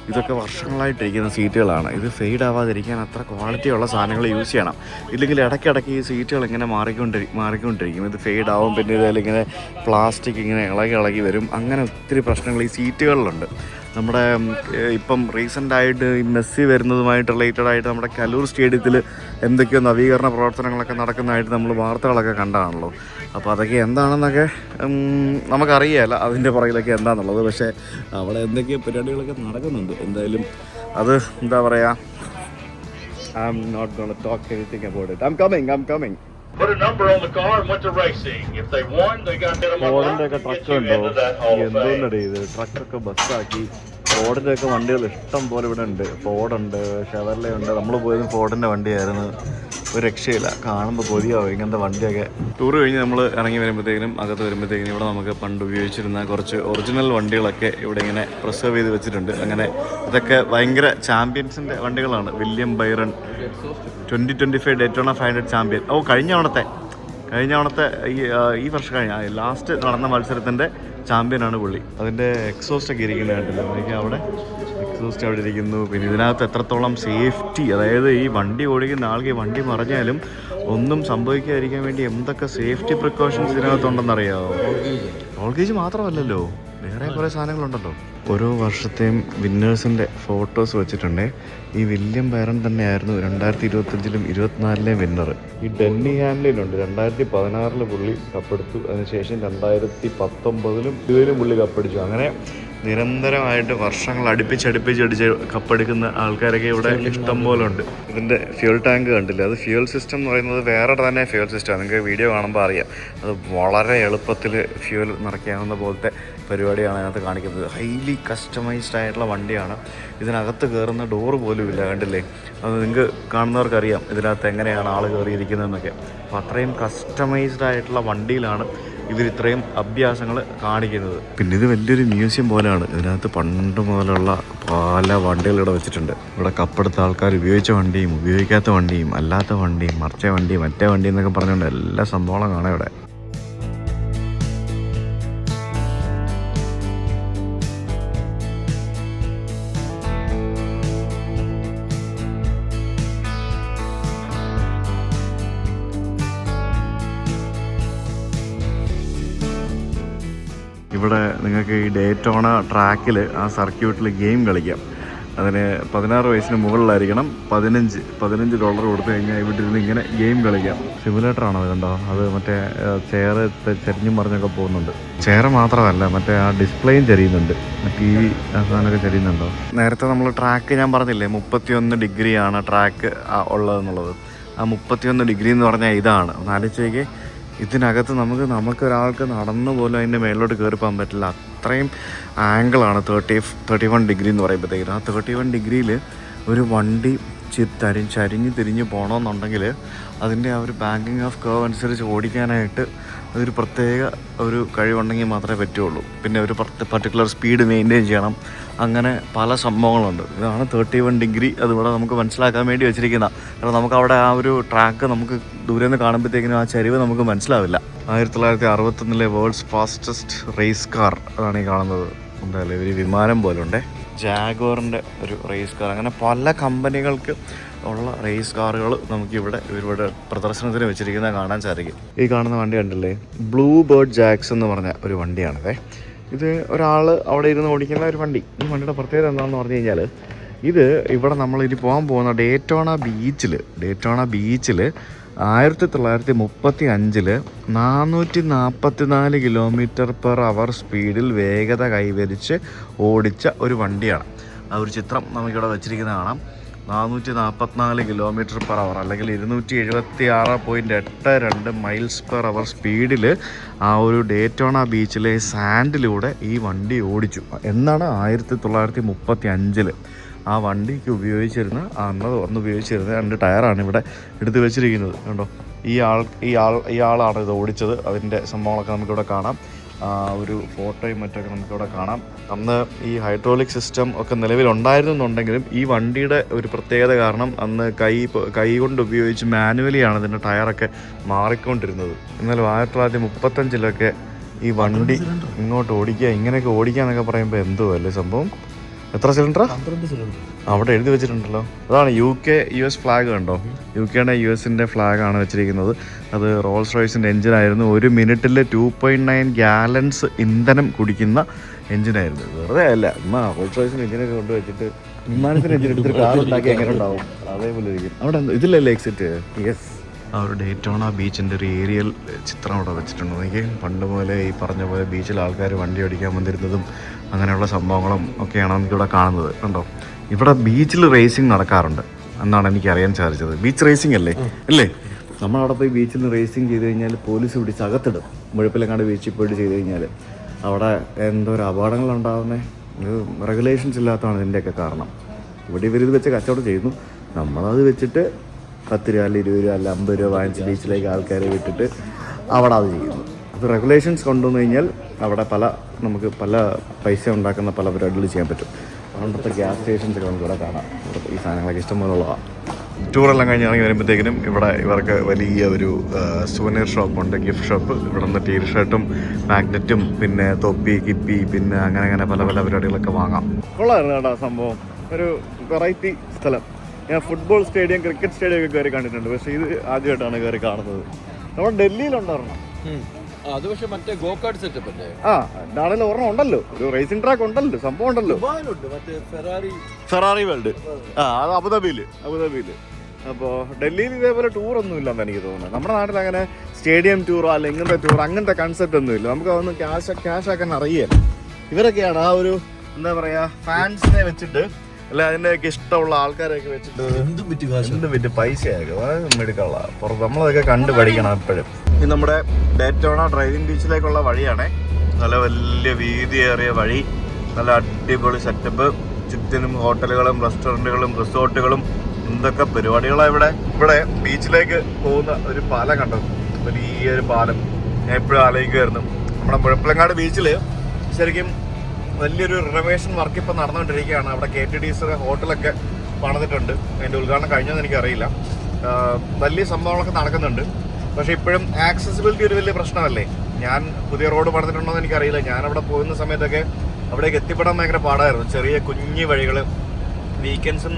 ഇതൊക്കെ വർഷങ്ങളായിട്ടിരിക്കുന്ന സീറ്റുകളാണ്. ഇത് ഫെയ്ഡ് ആവാതിരിക്കാൻ അത്ര ക്വാളിറ്റിയുള്ള സാധനങ്ങൾ യൂസ് ചെയ്യണം. ഇല്ലെങ്കിൽ ഇടയ്ക്കിടയ്ക്ക് ഈ സീറ്റുകൾ ഇങ്ങനെ മാറിക്കൊണ്ടിരിക്കും. ഇത് ഫെയ്ഡ് ആവും. പിന്നെ ഇതിലിങ്ങനെ പ്ലാസ്റ്റിക് ഇങ്ങനെ ഇളകി വരും. അങ്ങനെ ഒത്തിരി പ്രശ്നങ്ങൾ ഈ സീറ്റുകളിലുണ്ട്. നമ്മുടെ ഇപ്പം റീസെൻ്റായിട്ട് ഈ മെസ്സി വരുന്നതുമായിട്ട് റിലേറ്റഡ് ആയിട്ട് നമ്മുടെ കലൂർ സ്റ്റേഡിയത്തിൽ എന്തൊക്കെയോ നവീകരണ പ്രവർത്തനങ്ങളൊക്കെ നടക്കുന്നതായിട്ട് നമ്മൾ വാർത്തകളൊക്കെ കണ്ടതാണല്ലോ. അപ്പോൾ അതൊക്കെ എന്താണെന്നൊക്കെ നമുക്കറിയാമല്ല അതിൻ്റെ പുറകിലൊക്കെ എന്താണെന്നുള്ളത്. പക്ഷേ അവിടെ എന്തൊക്കെയോ പരിപാടികളൊക്കെ നടക്കുന്നുണ്ട്. എന്തായാലും അത് എന്താ പറയുക, I am not gonna talk anything about it. I am coming. put a number on the car and went to racing. If they won, they got them ഫോർഡിന്റെ ഒക്കെ to ട്രക്ക് get you ഉണ്ടോ? into that Hall of Fame. എന്തുകൊണ്ടേ ഇത് ട്രക്കൊക്കെ ബസ്സാക്കി. ഫോർഡിന്റെ ഒക്കെ വണ്ടികൾ ഇഷ്ടം പോലെ ഇവിടെ ഉണ്ട്. ഫോർഡുണ്ട്, Chevrolet ഉണ്ട്. നമ്മൾ പോയത് ഫോർഡിന്റെ വണ്ടിയായിരുന്നു. ഒരു രക്ഷയില്ല, കാണുമ്പോൾ കൊതിയാവും ഇങ്ങനത്തെ വണ്ടിയൊക്കെ. ടൂർ കഴിഞ്ഞ് നമ്മൾ ഇറങ്ങി വരുമ്പോഴത്തേക്കിനും അകത്ത് വരുമ്പോഴത്തേക്കിനും ഇവിടെ നമുക്ക് പണ്ട് ഉപയോഗിച്ചിരുന്ന കുറച്ച് ഒറിജിനൽ വണ്ടികളൊക്കെ ഇവിടെ ഇങ്ങനെ പ്രിസർവ് ചെയ്ത് വെച്ചിട്ടുണ്ട്. അങ്ങനെ ഇതൊക്കെ ഭയങ്കര ചാമ്പ്യൻസിൻ്റെ വണ്ടികളാണ്. William Byron 2025 ഡെയ്റ്റോണ 500 champion. കഴിഞ്ഞ തവണത്തെ ഈ വർഷം കഴിഞ്ഞ ലാസ്റ്റ് നടന്ന മത്സരത്തിൻ്റെ ചാമ്പ്യനാണ് പുള്ളി. അതിൻ്റെ എക്സോസ്റ്റ് ഒക്കെ ഇരിക്കുന്നത് കണ്ടില്ല, എനിക്ക് അവിടെ എക്സോസ്റ്റ് അവിടെ ഇരിക്കുന്നു. പിന്നെ ഇതിനകത്ത് എത്രത്തോളം സേഫ്റ്റി, അതായത് ഈ വണ്ടി ഓടിക്കുന്ന ആൾക്ക് ഈ വണ്ടി മറിഞ്ഞാലും ഒന്നും സംഭവിക്കാതിരിക്കാൻ വേണ്ടി എന്തൊക്കെ സേഫ്റ്റി പ്രിക്കോഷൻസ് ഇതിനകത്തുണ്ടെന്നറിയാമോ? റോൾ ഗേജ് മാത്രമല്ലല്ലോ, വേറെ കുറേ സാധനങ്ങളുണ്ടല്ലോ. ഓരോ വർഷത്തെയും വിന്നേഴ്സിൻ്റെ ഫോട്ടോസ് വെച്ചിട്ടുണ്ട്. ഈ വില്യം ബൈറൺ തന്നെയായിരുന്നു 2025-ലും 2024-ലെയും വിന്നർ. ഈ ഡെന്നി ഹാംലിനുണ്ട്, 2016 പുള്ളി കപ്പെടുത്തു. അതിനുശേഷം 2019-ലും 20-ലും പുള്ളി കപ്പടിച്ചു. അങ്ങനെ നിരന്തരമായിട്ട് വർഷങ്ങൾ അടുപ്പിച്ചടിച്ച് കപ്പെടുക്കുന്ന ആൾക്കാരൊക്കെ ഇവിടെ ഇഷ്ടം പോലെ ഉണ്ട്. ഇതിൻ്റെ ഫ്യൂൽ ടാങ്ക് കണ്ടില്ല, അത് ഫ്യൂൽ സിസ്റ്റം എന്ന് പറയുന്നത് വേറെ തന്നെ ഫ്യൂൽ സിസ്റ്റമാണ്. നിങ്ങൾക്ക് വീഡിയോ കാണുമ്പോൾ അറിയാം. അത് വളരെ എളുപ്പത്തിൽ ഫ്യൂൽ നിറയ്ക്കാവുന്ന പോലത്തെ പരിപാടിയാണ് അതിനകത്ത് കാണിക്കുന്നത്. ഹൈലി കസ്റ്റമൈസ്ഡ് ആയിട്ടുള്ള വണ്ടിയാണ്. ഇതിനകത്ത് കയറുന്ന ഡോറ് പോലും ഇല്ല, കണ്ടില്ലേ? അത് നിങ്ങൾക്ക് കാണുന്നവർക്കറിയാം ഇതിനകത്ത് എങ്ങനെയാണ് ആൾ കയറിയിരിക്കുന്നതെന്നൊക്കെ. അപ്പോൾ അത്രയും കസ്റ്റമൈസ്ഡ് ആയിട്ടുള്ള വണ്ടിയിലാണ് ഇവരിത്രയും അഭ്യാസങ്ങൾ കാണിക്കുന്നത്. പിന്നെ ഇത് വലിയൊരു മ്യൂസിയം പോലെയാണ്. ഇതിനകത്ത് പണ്ട് മുതലുള്ള പല വണ്ടികൾ ഇവിടെ വെച്ചിട്ടുണ്ട്. ഇവിടെ കപ്പെടുത്ത ആൾക്കാർ ഉപയോഗിച്ച വണ്ടിയും ഉപയോഗിക്കാത്ത വണ്ടിയും അല്ലാത്ത വണ്ടിയും മറിച്ച വണ്ടിയും മറ്റേ വണ്ടി എന്നൊക്കെ പറഞ്ഞുകൊണ്ട് എല്ലാ സംഭവങ്ങളും കാണാം ഇവിടെ. ഇവിടെ നിങ്ങൾക്ക് ഈ ഡേറ്റോണ ട്രാക്കിൽ ആ സർക്യൂട്ടിൽ ഗെയിം കളിക്കാം. അതിന് 16 വയസ്സിന് മുകളിലായിരിക്കണം. $15 കൊടുത്തു കഴിഞ്ഞാൽ ഇവിടെ ഇരുന്ന് ഇങ്ങനെ ഗെയിം കളിക്കാം. സിമുലേറ്ററാണോ ഇതുണ്ടോ? അത് മറ്റേ ചെയർ ചരിഞ്ഞും മറിഞ്ഞൊക്കെ പോകുന്നുണ്ട്. ചെയർ മാത്രമല്ല, മറ്റേ ആ ഡിസ്പ്ലേയും ചരിയുന്നുണ്ട്, TV സാധനമൊക്കെ ചരിയുന്നുണ്ടോ. നേരത്തെ നമ്മൾ ട്രാക്ക് ഞാൻ പറഞ്ഞില്ലേ 31 ഡിഗ്രിയാണ് ട്രാക്ക് ഉള്ളതെന്നുള്ളത്. ആ 31 ഡിഗ്രി എന്ന് പറഞ്ഞാൽ ഇതാണ്. ഒന്ന് ആലോചിച്ചേക്ക്, ഇതിനകത്ത് നമുക്കൊരാൾക്ക് നടന്നു പോലും അതിൻ്റെ മേളിലോട്ട് കയറി പോകാൻ പറ്റില്ല. അത്രയും ആംഗിളാണ് 31 ഡിഗ്രി എന്ന് പറയുമ്പോഴത്തേക്കും. ആ 31 ഡിഗ്രിയിൽ ഒരു വണ്ടി ചരിഞ്ഞ് തിരിഞ്ഞ് പോകണമെന്നുണ്ടെങ്കിൽ അതിൻ്റെ ആ ഒരു ബാങ്കിങ് ഓഫ് കർവ് അനുസരിച്ച് ഓടിക്കാനായിട്ട് അതൊരു പ്രത്യേക ഒരു കഴിവുണ്ടെങ്കിൽ മാത്രമേ പറ്റുള്ളൂ. പിന്നെ ഒരു പർട്ടിക്കുലർ സ്പീഡ് മെയിൻറ്റെയിൻ ചെയ്യണം. അങ്ങനെ പല സംഭവങ്ങളുണ്ട്. ഇതാണ് 31 ഡിഗ്രി. അതിവിടെ നമുക്ക് മനസ്സിലാക്കാൻ വേണ്ടി വെച്ചിരിക്കുന്ന. കാരണം നമുക്ക് അവിടെ ആ ഒരു ട്രാക്ക് നമുക്ക് ദൂരെ നിന്ന് കാണുമ്പോഴത്തേക്കിനും ആ ചരിവ് നമുക്ക് മനസ്സിലാവില്ല. 1961 വേൾഡ്സ് ഫാസ്റ്റസ്റ്റ് റേസ് കാർ അതാണ് ഈ കാണുന്നത്. എന്തായാലും ഒരു വിമാനം പോലെ ഉണ്ട്. ജാഗ്വറിൻ്റെ ഒരു റേസ് കാർ. അങ്ങനെ പല കമ്പനികൾക്ക് ഉള്ള റേസ് കാറുകൾ നമുക്കിവിടെ ഇവരുടെ പ്രദർശനത്തിന് വെച്ചിരിക്കുന്നത് കാണാൻ സാധിക്കും. ഈ കാണുന്ന വണ്ടി കണ്ടില്ലേ, ബ്ലൂ ബേർഡ് ജാക്സ് എന്ന് പറഞ്ഞ ഒരു വണ്ടിയാണത്. ഇത് ഒരാൾ അവിടെ ഇരുന്ന് ഓടിക്കുന്ന ഒരു വണ്ടി. ഈ വണ്ടിയുടെ പ്രത്യേകത എന്താണെന്ന് പറഞ്ഞു കഴിഞ്ഞാൽ, ഇത് ഇവിടെ നമ്മളിനി പോകാൻ പോകുന്ന ഡേറ്റോണ ബീച്ചിൽ 1935 444 km/h സ്പീഡിൽ വേഗത കൈവരിച്ച് ഓടിച്ച ഒരു വണ്ടിയാണ്. ആ ഒരു ചിത്രം നമുക്കിവിടെ വെച്ചിരിക്കുന്ന കാണാം. 444 km/h അല്ലെങ്കിൽ 276.82 മൈൽസ്/അവർ സ്പീഡിൽ ആ ഒരു ഡേറ്റോണ ബീച്ചിലെ സാൻഡിലൂടെ ഈ വണ്ടി ഓടിച്ചു എന്നാണ് 1935. ആ വണ്ടിക്ക് ഉപയോഗിച്ചിരുന്ന അന്ന് ഉപയോഗിച്ചിരുന്ന 2 ടയറാണ് ഇവിടെ എടുത്ത് വെച്ചിരിക്കുന്നത്. കണ്ടോ, ഈ ആളാണ് ഇത് ഓടിച്ചത്. അതിൻ്റെ സംഭവങ്ങളൊക്കെ നമുക്കിവിടെ കാണാം. ഒരു ഫോട്ടോയും മറ്റൊക്കെ നമുക്കിവിടെ കാണാം. അന്ന് ഈ ഹൈഡ്രോളിക് സിസ്റ്റം ഒക്കെ നിലവിലുണ്ടായിരുന്നുണ്ടെങ്കിലും ഈ വണ്ടിയുടെ ഒരു പ്രത്യേകത കാരണം അന്ന് കൈ കൊണ്ട് ഉപയോഗിച്ച് മാനുവലിയാണ് ഇതിൻ്റെ ടയറൊക്കെ മാറിക്കൊണ്ടിരുന്നത്. എന്നാലും 1935 ഈ വണ്ടി ഇങ്ങോട്ട് ഇങ്ങനെയൊക്കെ ഓടിക്കാന്നൊക്കെ പറയുമ്പോൾ എന്തോ അല്ലേ സംഭവം. എത്ര സിലിണ്ടറാ? 12 സിലിണ്ടർ അവിടെ എഴുതി വെച്ചിട്ടുണ്ടല്ലോ. അതാണ് UK-US ഫ്ലാഗ് കണ്ടോ. UK-യുടെ US-ൻ്റെ ഫ്ലാഗാണ് വെച്ചിരിക്കുന്നത്. അത് റോൾസ് റോയ്സിൻ്റെ എഞ്ചിനായിരുന്നു. 1 മിനിറ്റിൽ 2.9 ഗാലൻസ് ഇന്ധനം കുടിക്കുന്ന എഞ്ചിനായിരുന്നു. വെറുതെ അല്ല, റോൾസ് റോയ്സിൻ്റെ എഞ്ചിനൊക്കെ കൊണ്ടുവച്ചിട്ട് വിമാനത്തിന് എഞ്ചിൻ എടുത്തിട്ട് കാർ ഉണ്ടാക്കി എങ്ങനെ ഉണ്ടാവും, അതേപോലെ ഇരിക്കും. അവിടെ ഇതിലല്ലേ എക്സിറ്റ്? യെസ്. ആ ഒരു ഡേറ്റോണ ബീച്ചിൻ്റെ ഒരു ഏരിയൽ ചിത്രം അവിടെ വെച്ചിട്ടുണ്ട്. എനിക്ക് പണ്ട് പോലെ ഈ പറഞ്ഞ പോലെ ബീച്ചിൽ ആൾക്കാർ വണ്ടി ഓടിക്കാൻ വന്നിരുന്നതും അങ്ങനെയുള്ള സംഭവങ്ങളും ഒക്കെയാണ് നമുക്കിവിടെ കാണുന്നത്. കണ്ടോ, ഇവിടെ ബീച്ചിൽ റേസിംഗ് നടക്കാറുണ്ട് എന്നാണ് എനിക്ക് അറിയാൻ സാധിച്ചത്. ബീച്ച് റേസിംഗ് അല്ലേ? നമ്മളവിടെ പോയി ബീച്ചിൽ നിന്ന് റേസിങ് ചെയ്ത് കഴിഞ്ഞാൽ പോലീസ് പിടിച്ച് അകത്തിടും. മുഴപ്പിലങ്ങാട് ബീച്ചിൽ പോയിട്ട് ചെയ്ത് കഴിഞ്ഞാൽ അവിടെ എന്തോരം അപകടങ്ങളുണ്ടാകുന്നത്. ഇത് റെഗുലേഷൻസ് ഇല്ലാത്തതാണ് ഇതിൻ്റെയൊക്കെ കാരണം. ഇവിടെ ഇവരിത് വെച്ച് കച്ചവടം ചെയ്യുന്നു. നമ്മളത് വെച്ചിട്ട് 10 രൂപ അല്ല 20 രൂപ അല്ല 50 രൂപ വാങ്ങിച്ച് ബീച്ചിലേക്ക് ആൾക്കാരെ വിട്ടിട്ട് അവിടെ അത് ചെയ്യുന്നു. അപ്പോൾ റെഗുലേഷൻസ് കൊണ്ടുവന്നു കഴിഞ്ഞാൽ അവിടെ നമുക്ക് പല പൈസ ഉണ്ടാക്കുന്ന പല പരിപാടികൾ ചെയ്യാൻ പറ്റും. പണ്ടത്തെ ഗ്യാസ് സ്റ്റേഷൻസൊക്കെ നമുക്ക് ഇവിടെ കാണാം. ഈ സാധനങ്ങളൊക്കെ ഇഷ്ടംപോലുള്ളതാണ്. ടൂറെല്ലാം കഴിഞ്ഞ് ഇറങ്ങി വരുമ്പോഴത്തേക്കിനും ഇവിടെ ഇവർക്ക് വലിയ ഒരു സുവനീർ ഷോപ്പുണ്ട്, ഗിഫ്റ്റ് ഷോപ്പ്. ഇവിടെ നിന്ന് ടീഷർട്ടും മാഗ്നറ്റും പിന്നെ തൊപ്പി, കിപ്പി, പിന്നെ അങ്ങനെ പല പരിപാടികളൊക്കെ വാങ്ങാം. കൊള്ളായിരുന്നു കേട്ടോ സംഭവം. ഒരു വെറൈറ്റി സ്ഥലം. ഞാൻ ഫുട്ബോൾ സ്റ്റേഡിയം, ക്രിക്കറ്റ് സ്റ്റേഡിയം ഒക്കെ കയറി കണ്ടിട്ടുണ്ട്. പക്ഷേ ഇത് ആദ്യമായിട്ടാണ് കയറി കാണുന്നത്. നമ്മൾ ഡൽഹിയിലുണ്ടായിരുന്നു. അത് പക്ഷെ മറ്റേ ഗോകാർട്ട് സെറ്റപ്പ് അല്ലേ? എന്താണെങ്കിലും ഒരെണ്ണം ഉണ്ടല്ലോ, ഒരു റേസിംഗ് ട്രാക്ക് ഉണ്ടല്ലോ, സംഭവം ഉണ്ടല്ലോ. മറ്റേ ഫെറാറി വേൾഡ്. അത് അബുദാബിയിൽ. അപ്പോൾ ഡൽഹിയിൽ ഇതേപോലെ ടൂറൊന്നും ഇല്ലെന്ന് എനിക്ക് തോന്നുന്നത്. നമ്മുടെ നാട്ടിൽ അങ്ങനെ സ്റ്റേഡിയം ടൂറോ അല്ല ഇങ്ങനത്തെ ടൂർ അങ്ങനത്തെ കൺസെപ്റ്റ് ഒന്നും ഇല്ല. നമുക്ക് അതൊന്നും ക്യാഷ് ആക്കാൻ അറിയാം. ഇവരൊക്കെയാണ് ആ ഒരു എന്താ പറയുക ഫാൻസിനെ വെച്ചിട്ട് അല്ല അതിൻ്റെയൊക്കെ ഇഷ്ടമുള്ള ആൾക്കാരെയൊക്കെ വെച്ചിട്ട് എന്ത് വിറ്റ് പൈസയാക്കും എടുക്കാനുള്ള പുറത്ത്. നമ്മളതൊക്കെ കണ്ടു പഠിക്കണം എപ്പോഴും. ഇത് നമ്മുടെ ഡേറ്റോണ ഡ്രൈവിംഗ് ബീച്ചിലേക്കുള്ള വഴിയാണേ. നല്ല വലിയ വീതിയേറിയ വഴി, നല്ല അടിപൊളി സെറ്റപ്പ്. ചുറ്റിനും ഹോട്ടലുകളും റെസ്റ്റോറൻറ്റുകളും റിസോർട്ടുകളും എന്തൊക്കെ പരിപാടികളാണ് ഇവിടെ ബീച്ചിലേക്ക് പോകുന്ന ഒരു പാലം കണ്ടു. വലിയൊരു പാലം ഞാൻ എപ്പോഴും ആലോചിക്കുമായിരുന്നു. നമ്മുടെ മുഴപ്പിലങ്ങാട് ബീച്ചിൽ ശരിക്കും വലിയൊരു റിനോവേഷൻ വർക്ക് ഇപ്പോൾ നടന്നുകൊണ്ടിരിക്കുകയാണ്. അവിടെ KTDC ഹോട്ടലൊക്കെ പണിതിട്ടുണ്ട്. അതിൻ്റെ ഉദ്ഘാടനം കഴിഞ്ഞതെന്ന് എനിക്കറിയില്ല. വലിയ സംഭവങ്ങളൊക്കെ നടക്കുന്നുണ്ട്. പക്ഷേ ഇപ്പോഴും ആക്സസിബിലിറ്റി ഒരു വലിയ പ്രശ്നമല്ലേ. ഞാൻ പുതിയ റോഡ് പണിതിട്ടുണ്ടോ എന്ന് എനിക്കറിയില്ല. ഞാനവിടെ പോകുന്ന സമയത്തൊക്കെ അവിടേക്ക് എത്തിപ്പെടാൻ ഭയങ്കര പാടായിരുന്നു. ചെറിയ കുഞ്ഞു വഴികൾ. വീക്കെൻഡ്സും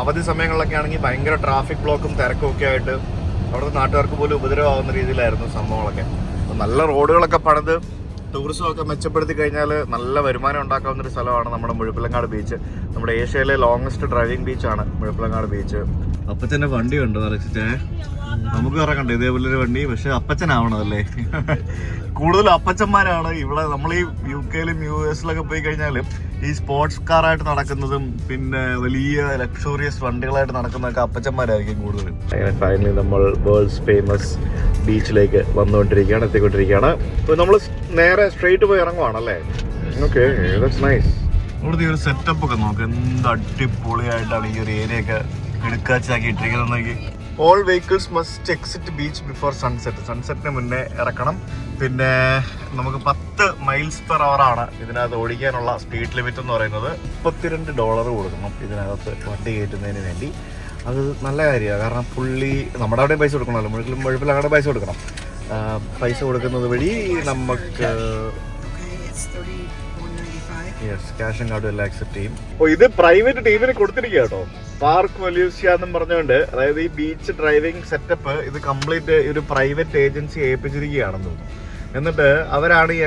അവധി സമയങ്ങളിലൊക്കെ ആണെങ്കിൽ ഭയങ്കര ട്രാഫിക് ബ്ലോക്കും തിരക്കും ഒക്കെ ആയിട്ട് അവിടുത്തെ നാട്ടുകാർക്ക് പോലും ഉപദ്രവമാകുന്ന രീതിയിലായിരുന്നു സംഭവങ്ങളൊക്കെ. അപ്പോൾ നല്ല റോഡുകളൊക്കെ പണിത് ടൂറിസമൊക്കെ മെച്ചപ്പെടുത്തി കഴിഞ്ഞാൽ നല്ല വരുമാനം ഉണ്ടാക്കാവുന്നൊരു സ്ഥലമാണ് നമ്മുടെ മുഴപ്പിലങ്ങാട് ബീച്ച്. നമ്മുടെ ഏഷ്യയിലെ ലോങ്ങസ്റ്റ് ഡ്രൈവിംഗ് ബീച്ചാണ് മുഴപ്പിലങ്ങാട് ബീച്ച്. അപ്പച്ചൻ്റെ വണ്ടിയുണ്ട് വരച്ചിട്ടേ, നമുക്ക് ഇറക്കണ്ടേ ഇതേപോലെ ഒരു വണ്ടി. പക്ഷെ അപ്പച്ചനാവണമല്ലേ. കൂടുതലും അപ്പച്ചന്മാരാണ് ഇവിടെ. നമ്മൾ ഈ UK-ലും US-ലൊക്കെ പോയി കഴിഞ്ഞാൽ ഈ സ്പോർട്സ് കാറായിട്ട് നടക്കുന്നതും പിന്നെ വലിയ ലക്ഷറിയസ് വണ്ടികളായിട്ട് നടക്കുന്നതൊക്കെ അപ്പച്ചന്മാരായിരിക്കും കൂടുതൽ. അങ്ങനെ ഫൈനലി നമ്മൾ വേൾഡ്സ് ഫേമസ് ബീച്ചിലേക്ക് എത്തിക്കൊണ്ടിരിക്കുകയാണ്. ഇപ്പോൾ നമ്മൾ നേരെ സ്ട്രെയിറ്റ് പോയി ഇറങ്ങുവാണല്ലേ. Okay, that's nice. ഇവിടുത്തെ ഈ ഒരു സെറ്റപ്പ് ഒക്കെ നോക്ക്, എന്ത് അടിപൊളിയായിട്ടാണ് ഈ ഒരു ഏരിയ ഒക്കെ എടുക്കാച്ചാക്കി ഇട്ടിരിക്കുന്നത്. All vehicles must exit beach before sunset. സൺസെറ്റിന് മുന്നേ ഇറക്കണം. പിന്നെ നമുക്ക് 10 മൈൽസ് പെർ അവർ ആണ് ഇതിനകത്ത് ഓടിക്കാനുള്ള സ്പീഡ് ലിമിറ്റ് എന്ന് പറയുന്നത്. $32 കൊടുക്കണം ഇതിനകത്ത് വണ്ടി കയറ്റുന്നതിന് വേണ്ടി. അത് നല്ല കാര്യമാണ്. കാരണം പുള്ളി നമ്മുടെ അവിടെ പൈസ കൊടുക്കണമല്ലോ, മുഴപ്പിലങ്ങാട് പൈസ കൊടുക്കണം. പൈസ കൊടുക്കുന്നത് വഴി നമുക്ക് ക്യാഷും കാർഡും എല്ലാം അക്സെപ്റ്റ് ചെയ്യും. ഇത് പ്രൈവറ്റ് ടീമിന് കൊടുത്തിരിക്കുക കേട്ടോ, പാർക്ക് വലൂസിയ എന്നും പറഞ്ഞുകൊണ്ട്. അതായത് ഈ ബീച്ച് ഡ്രൈവിംഗ് സെറ്റപ്പ് ഇത് കംപ്ലീറ്റ് ഒരു പ്രൈവറ്റ് ഏജൻസി ഏൽപ്പിച്ചിരിക്കുകയാണെന്ന് തോന്നുന്നു. എന്നിട്ട് അവരാണ് ഈ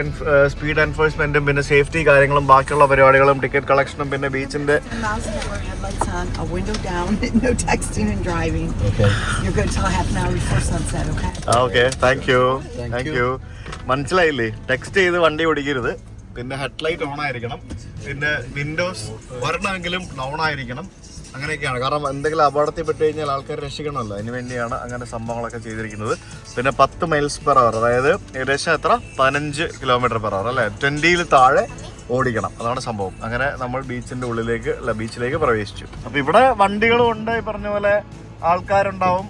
സ്പീഡ് എൻഫോഴ്സ്മെന്റും പിന്നെ സേഫ്റ്റി കാര്യങ്ങളും ബാക്കിയുള്ള പരിപാടികളും ടിക്കറ്റ് കളക്ഷനും പിന്നെ ബീച്ചിന്റെ താങ്ക് യു. മനസ്സിലായില്ലേ? ടെക്സ്റ്റ് ചെയ്ത് വണ്ടി ഓടിക്കരുത്. പിന്നെ ഹെഡ്ലൈറ്റ് ഓൺ ആയിരിക്കണം. പിന്നെ വിൻഡോസ് ഒരെണ്ണമെങ്കിലും ഡൗൺ ആയിരിക്കണം. അങ്ങനെയൊക്കെയാണ്. കാരണം എന്തെങ്കിലും അപകടത്തിൽ പെട്ട് കഴിഞ്ഞാൽ ആൾക്കാർ രക്ഷിക്കണമല്ലോ, അതിന് വേണ്ടിയാണ് അങ്ങനെ സംഭവങ്ങളൊക്കെ ചെയ്തിരിക്കുന്നത്. പിന്നെ 10 മൈൽസ് പെർ അവർ, അതായത് ഏകദേശം എത്ര 15 കിലോമീറ്റർ പെർ അവർ അല്ലേ, 20-ൽ താഴെ ഓടിക്കണം. അതാണ് സംഭവം. അങ്ങനെ നമ്മൾ ബീച്ചിലേക്ക് പ്രവേശിച്ചു. അപ്പോൾ ഇവിടെ വണ്ടികളും ഉണ്ട്, ഈ പറഞ്ഞ പോലെ ആൾക്കാരുണ്ടാവും.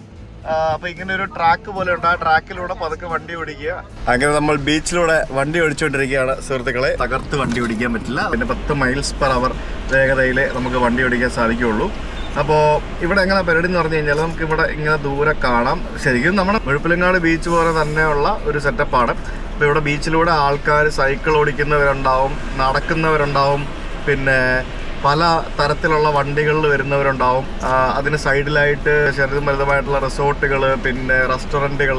അപ്പോൾ ഇങ്ങനെ ഒരു ട്രാക്ക് പോലെ ഉണ്ട്. ആ ട്രാക്കിലൂടെ പതുക്കെ വണ്ടി ഓടിക്കുക. അങ്ങനെ നമ്മൾ ബീച്ചിലൂടെ വണ്ടി ഓടിച്ചുകൊണ്ടിരിക്കുകയാണ് സുഹൃത്തുക്കളെ. തകർത്ത് വണ്ടി ഓടിക്കാൻ പറ്റില്ല. പിന്നെ 10 മൈൽസ് പെർ അവർ വേഗതയിൽ നമുക്ക് വണ്ടി ഓടിക്കാൻ സാധിക്കുകയുള്ളൂ. അപ്പോൾ ഇവിടെ എങ്ങനെ പരിപാടി എന്ന് പറഞ്ഞു കഴിഞ്ഞാൽ നമുക്ക് ഇവിടെ ഇങ്ങനെ ദൂരെ കാണാം. ശരിക്കും നമ്മുടെ മുഴപ്പിലങ്ങാട് ബീച്ച് പോലെ തന്നെയുള്ള ഒരു സെറ്റപ്പാണ്. അപ്പോൾ ഇവിടെ ബീച്ചിലൂടെ ആൾക്കാർ സൈക്കിൾ ഓടിക്കുന്നവരുണ്ടാവും, നടക്കുന്നവരുണ്ടാവും, പിന്നെ പല തരത്തിലുള്ള വണ്ടികളിൽ വരുന്നവരുണ്ടാവും. അതിന് സൈഡിലായിട്ട് ചെറുതും വലുതുമായിട്ടുള്ള റിസോർട്ടുകൾ, പിന്നെ റെസ്റ്റോറൻറ്റുകൾ,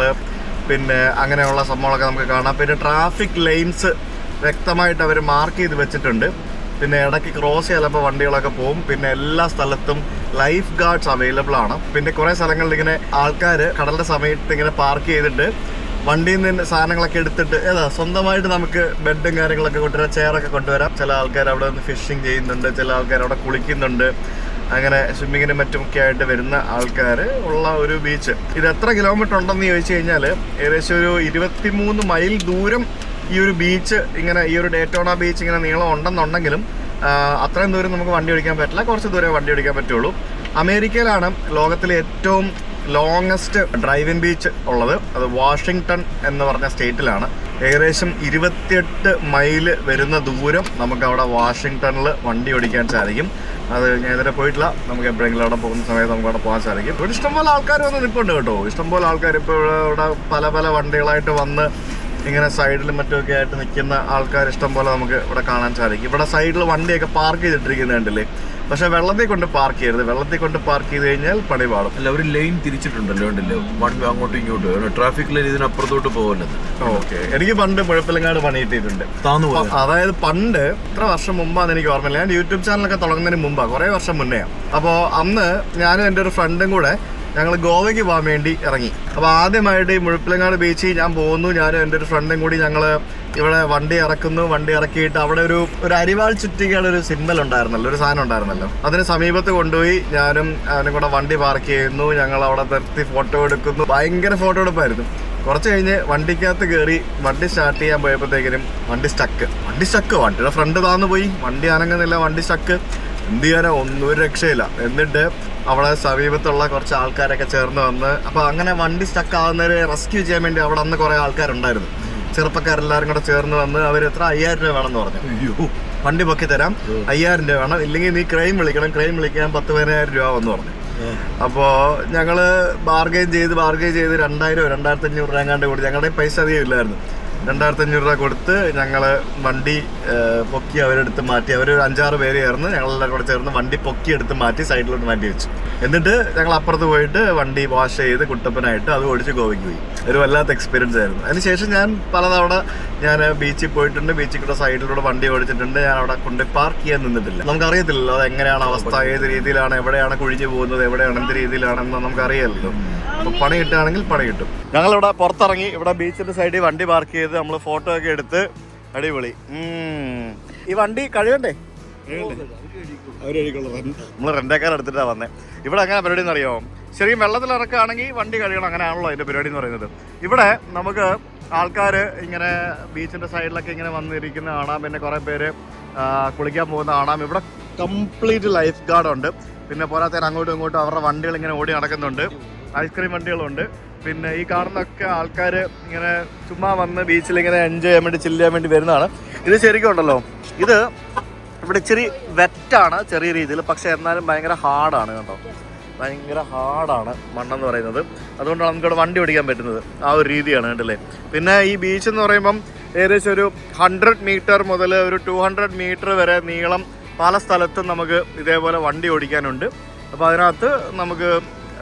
പിന്നെ അങ്ങനെയുള്ള സംഭവങ്ങളൊക്കെ നമുക്ക് കാണാം. പിന്നെ ട്രാഫിക് ലൈൻസ് വ്യക്തമായിട്ട് അവർ മാർക്ക് ചെയ്ത് വെച്ചിട്ടുണ്ട്. പിന്നെ ഇടയ്ക്ക് ക്രോസ് ചെയ്യാലപ്പോൾ വണ്ടികളൊക്കെ പോകും. പിന്നെ എല്ലാ സ്ഥലത്തും ലൈഫ് ഗാർഡ്സ് അവൈലബിൾ ആണ്. പിന്നെ കുറേ സ്ഥലങ്ങളിൽ ഇങ്ങനെ ആൾക്കാർ കടലിൻ്റെ സമയത്ത് ഇങ്ങനെ പാർക്ക് ചെയ്തിട്ട് വണ്ടിയിൽ നിന്ന് സാധനങ്ങളൊക്കെ എടുത്തിട്ട് സ്വന്തമായിട്ട് നമുക്ക് ബെഡും കാര്യങ്ങളൊക്കെ കൊണ്ടുവരാം, ചെയറൊക്കെ കൊണ്ടുവരാം. ചില ആൾക്കാർ അവിടെ നിന്ന് ഫിഷിങ് ചെയ്യുന്നുണ്ട്, ചില ആൾക്കാർ അവിടെ കുളിക്കുന്നുണ്ട്. അങ്ങനെ സ്വിമ്മിങ്ങിനും മറ്റുമൊക്കെ ആയിട്ട് വരുന്ന ആൾക്കാർ ഉള്ള ഒരു ബീച്ച്. ഇത് എത്ര കിലോമീറ്റർ ഉണ്ടെന്ന് ചോദിച്ചു കഴിഞ്ഞാൽ ഏകദേശം ഒരു 23 മൈൽ ദൂരം ഈ ഒരു ബീച്ച് ഇങ്ങനെ, ഈ ഒരു ഡേറ്റോണ ബീച്ച് ഇങ്ങനെ നീളം ഉണ്ടെന്നുണ്ടെങ്കിലും അത്രയും ദൂരം നമുക്ക് വണ്ടി ഓടിക്കാൻ പറ്റില്ല, കുറച്ച് ദൂരം വണ്ടി ഓടിക്കാൻ പറ്റുള്ളൂ. അമേരിക്കയിലാണ് ലോകത്തിലെ ഏറ്റവും ലോങ്ങസ്റ്റ് ഡ്രൈവിംഗ് ബീച്ച് ഉള്ളത്. അത് വാഷിങ്ടൺ എന്ന് പറഞ്ഞ സ്റ്റേറ്റിലാണ്. ഏകദേശം 28 മൈൽ വരുന്ന ദൂരം നമുക്ക് അവിടെ വാഷിങ്ടണിൽ വണ്ടി ഓടിക്കാൻ സാധിക്കും. അത് ഞാൻ ഇതുവരെ പോയിട്ടില്ല. നമുക്ക് എപ്പോഴെങ്കിലും അവിടെ പോകുന്ന സമയത്ത് നമുക്ക് അവിടെ പോകാൻ സാധിക്കും. ഇവിടെ ഇഷ്ടംപോലെ ആൾക്കാർ വന്ന് നിൽപ്പുണ്ട് കേട്ടോ. ഇഷ്ടംപോലെ ആൾക്കാർ ഇപ്പോൾ ഇവിടെ പല പല വണ്ടികളായിട്ട് വന്ന് ഇങ്ങനെ സൈഡിലും മറ്റുമൊക്കെ ആയിട്ട് നിൽക്കുന്ന ആൾക്കാർ ഇഷ്ടംപോലെ നമുക്ക് ഇവിടെ കാണാൻ സാധിക്കും. ഇവിടെ സൈഡിൽ വണ്ടിയൊക്കെ പാർക്ക് ചെയ്തിട്ടിരിക്കുന്നത് കണ്ടില്ലേ. പക്ഷെ വെള്ളത്തിൽ കൊണ്ട് പാർക്ക് ചെയ്യരുത്. വെള്ളത്തിൽ കൊണ്ട് പാർക്ക് ചെയ്ത് കഴിഞ്ഞാൽ പണി പാടും. അല്ല, ഒരു ലൈൻ തിരിച്ചിട്ടുണ്ടല്ലോ, ഉണ്ടല്ലോ, വണ്ടി അങ്ങോട്ടും ഇങ്ങോട്ടും. ട്രാഫിക് ലൈൻ ഇതിനപ്പുറത്തോട്ട് പോകരുത്. ഓക്കെ. എനിക്ക് പണ്ട് മുഴപ്പിലങ്ങാട് പണി കിട്ടിയിട്ടുണ്ട്. അതായത് പണ്ട് എത്ര വർഷം മുമ്പാന്ന് എനിക്ക് ഓർമ്മയില്ല. ഞാൻ യൂട്യൂബ് ചാനലൊക്കെ തുടങ്ങുന്നതിന് മുമ്പാണ്, കുറേ വർഷം മുന്നെയാണ്. അപ്പോൾ അന്ന് ഞാനും എൻ്റെ ഒരു ഫ്രണ്ടും കൂടെ ഞങ്ങൾ ഗോവയ്ക്ക് പോകാൻ വേണ്ടി ഇറങ്ങി. അപ്പോൾ ആദ്യമായിട്ട് ഈ മുഴപ്പിലങ്ങാട് ബീച്ചിൽ ഞാൻ പോകുന്നു. ഞാനും എൻ്റെ ഒരു ഫ്രണ്ടും കൂടി ഞങ്ങൾ ഇവിടെ വണ്ടി ഇറക്കുന്നു. വണ്ടി ഇറക്കിയിട്ട് അവിടെ ഒരു അരിവാൾ ചുറ്റികയുടെ ഒരു സിഗ്നൽ ഉണ്ടായിരുന്നല്ലോ, ഒരു സാധനം ഉണ്ടായിരുന്നല്ലോ. അതിന് സമീപത്ത് കൊണ്ടുപോയി ഞാനും അവനും കൂടെ വണ്ടി പാർക്ക് ചെയ്യുന്നു. ഞങ്ങൾ അവിടെ നിർത്തി ഫോട്ടോ എടുക്കുന്നു. ഭയങ്കര ഫോട്ടോ എടുപ്പായിരുന്നു. കുറച്ച് കഴിഞ്ഞ് വണ്ടിക്കകത്ത് കയറി വണ്ടി സ്റ്റാർട്ട് ചെയ്യാൻ പോയപ്പോഴത്തേക്കിനും വണ്ടി സ്റ്റക്ക്. വണ്ടിയുടെ ഫ്രണ്ട് താന്നു പോയി. വണ്ടി അനങ്ങുന്നില്ല, വണ്ടി സ്റ്റക്ക്. എന്ത് ചെയ്യാനോ, ഒന്നും ഒരു രക്ഷയില്ല. എന്നിട്ട് അവിടെ സമീപത്തുള്ള കുറച്ച് ആൾക്കാരൊക്കെ ചേർന്ന് വന്ന്, അപ്പോൾ അങ്ങനെ വണ്ടി സ്റ്റക്ക് ആവുന്നവരെ റെസ്ക്യൂ ചെയ്യാൻ വേണ്ടി അവിടെ അന്ന് കുറേ ആൾക്കാരുണ്ടായിരുന്നു. ചെറുപ്പക്കാരെല്ലാവരും കൂടെ ചേർന്ന് വന്ന് അവർ എത്ര 5000 രൂപ വേണമെന്ന് പറഞ്ഞു. വണ്ടി പൊക്കി തരാം, 5000 രൂപ വേണം, ഇല്ലെങ്കിൽ നീ ക്രൈം വിളിക്കണം, ക്രൈം വിളിക്കാൻ 10-15,000 രൂപ എന്ന് പറഞ്ഞു. അപ്പോൾ ഞങ്ങൾ ബാർഗെയിൻ ചെയ്ത് 2000-2500 രൂപ എങ്ങാണ്ട് കൊടുത്തു. ഞങ്ങളുടെ പൈസ അധികം ഇല്ലായിരുന്നു. 2500 രൂപ കൊടുത്ത് ഞങ്ങൾ വണ്ടി പൊക്കി അവരെടുത്ത് മാറ്റി. അവർ 5-6 പേര് ചേർന്ന് ഞങ്ങളെല്ലാം കൂടെ ചേർന്ന് വണ്ടി പൊക്കി എടുത്ത് മാറ്റി സൈഡിലോട്ട് മാറ്റി വെച്ചു. എന്നിട്ട് ഞങ്ങൾ അപ്പുറത്ത് പോയിട്ട് വണ്ടി വാഷ് ചെയ്ത് കുട്ടപ്പനായിട്ട് അത് ഓടിച്ച് ഗോവയ്ക്ക് പോയി. ഒരു വല്ലാത്ത എക്സ്പീരിയൻസ് ആയിരുന്നു. അതിനുശേഷം ഞാൻ പലതവണ ഞാൻ ബീച്ചിൽ പോയിട്ടുണ്ട്. ബീച്ചിൽ കൂടെ സൈഡിലൂടെ വണ്ടി ഓടിച്ചിട്ടുണ്ട്. ഞാൻ അവിടെ കൊണ്ട് പാർക്ക് ചെയ്യാൻ നിന്നിട്ടില്ല. നമുക്കറിയത്തില്ലല്ലോ അത് എങ്ങനെയാണ് അവസ്ഥ, ഏത് രീതിയിലാണ്, എവിടെയാണ് കുഴിഞ്ഞു പോകുന്നത്, എവിടെയാണ് എന്ത് രീതിയിലാണെന്ന് നമുക്കറിയാമല്ലോ. അപ്പോൾ പണി കിട്ടുകയാണെങ്കിൽ പണി കിട്ടും. ഞങ്ങളിവിടെ പുറത്തിറങ്ങി ഇവിടെ ബീച്ചിൻ്റെ സൈഡിൽ വണ്ടി പാർക്ക് ചെയ്ത് നമ്മൾ ഫോട്ടോ ഒക്കെ എടുത്ത് അടിപൊളി. ഈ വണ്ടി കഴുകണ്ടേ? നമ്മൾ റെൻ്റേക്കാർ എടുത്തിട്ടാണ് വന്നത്. ഇവിടെ അങ്ങനെ പരിപാടി എന്ന് അറിയാമോ, ശരിക്കും വെള്ളത്തിൽ ഇറക്കുകയാണെങ്കിൽ വണ്ടി കഴുകണം, അങ്ങനെയാണല്ലോ അതിൻ്റെ പരിപാടി എന്ന് പറയുന്നത്. ഇവിടെ നമുക്ക് ആൾക്കാർ ഇങ്ങനെ ബീച്ചിൻ്റെ സൈഡിലൊക്കെ ഇങ്ങനെ വന്നിരിക്കുന്ന കാണാം. പിന്നെ കുറേ പേര് കുളിക്കാൻ പോകുന്ന കാണാം. ഇവിടെ കംപ്ലീറ്റ് ലൈഫ് ഗാർഡ് ഉണ്ട്. പിന്നെ പോരാത്തതിന് അങ്ങോട്ടും ഇങ്ങോട്ടും അവരുടെ വണ്ടികൾ ഇങ്ങനെ ഓടി നടക്കുന്നുണ്ട്. ഐസ്ക്രീം വണ്ടികളുണ്ട്. പിന്നെ ഈ കാണുന്നൊക്കെ ആൾക്കാർ ഇങ്ങനെ ചുമ്മാ വന്ന് ബീച്ചിൽ ഇങ്ങനെ എൻജോയ് ചെയ്യാൻ വേണ്ടി, ചില്ല് ചെയ്യാൻ വേണ്ടി വരുന്നതാണ്. ഇത് ശരിക്കും ഉണ്ടല്ലോ, ഇത് ഇവിടെ ഇച്ചിരി വെറ്റാണ് ചെറിയ രീതിയിൽ, പക്ഷേ എന്നാലും ഭയങ്കര ഹാർഡാണ് കേട്ടോ. ഭയങ്കര ഹാർഡാണ് മണ്ണെന്ന് പറയുന്നത്. അതുകൊണ്ടാണ് നമുക്കിവിടെ വണ്ടി ഓടിക്കാൻ പറ്റുന്നത്. ആ ഒരു രീതിയാണ് കണ്ടില്ലേ. പിന്നെ ഈ ബീച്ച് എന്ന് പറയുമ്പം ഏകദേശം ഒരു 100 മീറ്റർ മുതൽ ഒരു 200 മീറ്റർ വരെ നീളം പല സ്ഥലത്തും നമുക്ക് ഇതേപോലെ വണ്ടി ഓടിക്കാനുണ്ട്. അപ്പോൾ അതിനകത്ത് നമുക്ക്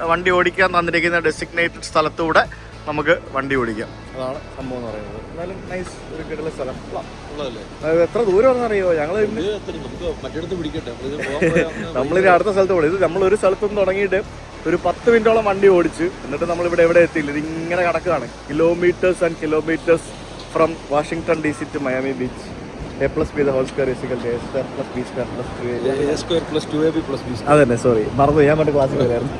വണ്ടി ഓടിക്കാൻ തന്നിരിക്കുന്ന ഡെസിഗ്നേറ്റഡ് സ്ഥലത്തൂടെ നമുക്ക് വണ്ടി ഓടിക്കാം. അതാണ് സംഭവം എന്ന് പറയുന്നത്. എന്നാലും നൈസ് ഒരു കിടല സ്ഥലം. എത്ര ദൂരമാണെന്ന് അറിയോ? ഞങ്ങൾ നമ്മളിത് അടുത്ത സ്ഥലത്ത് പോയി. ഇത് നമ്മളൊരു സ്ഥലത്തു നിന്ന് തുടങ്ങിയിട്ട് ഒരു 10 മിനിറ്റോളം വണ്ടി ഓടിച്ച് എന്നിട്ട് നമ്മളിവിടെ എവിടെ എത്തിയില്ല. ഇത് ഇങ്ങനെ കിടക്കുകയാണ്. Kilometres and kilometres from Washington DC to Miami Beach. A plus B the whole square is equal to A square plus B square plus 2AB. A square plus 2AB plus B square. അതന്നെ, sorry മറന്നു. ഞാൻ മറ്റേ ക്ലാസ്സിൽ വരായിരുന്നു.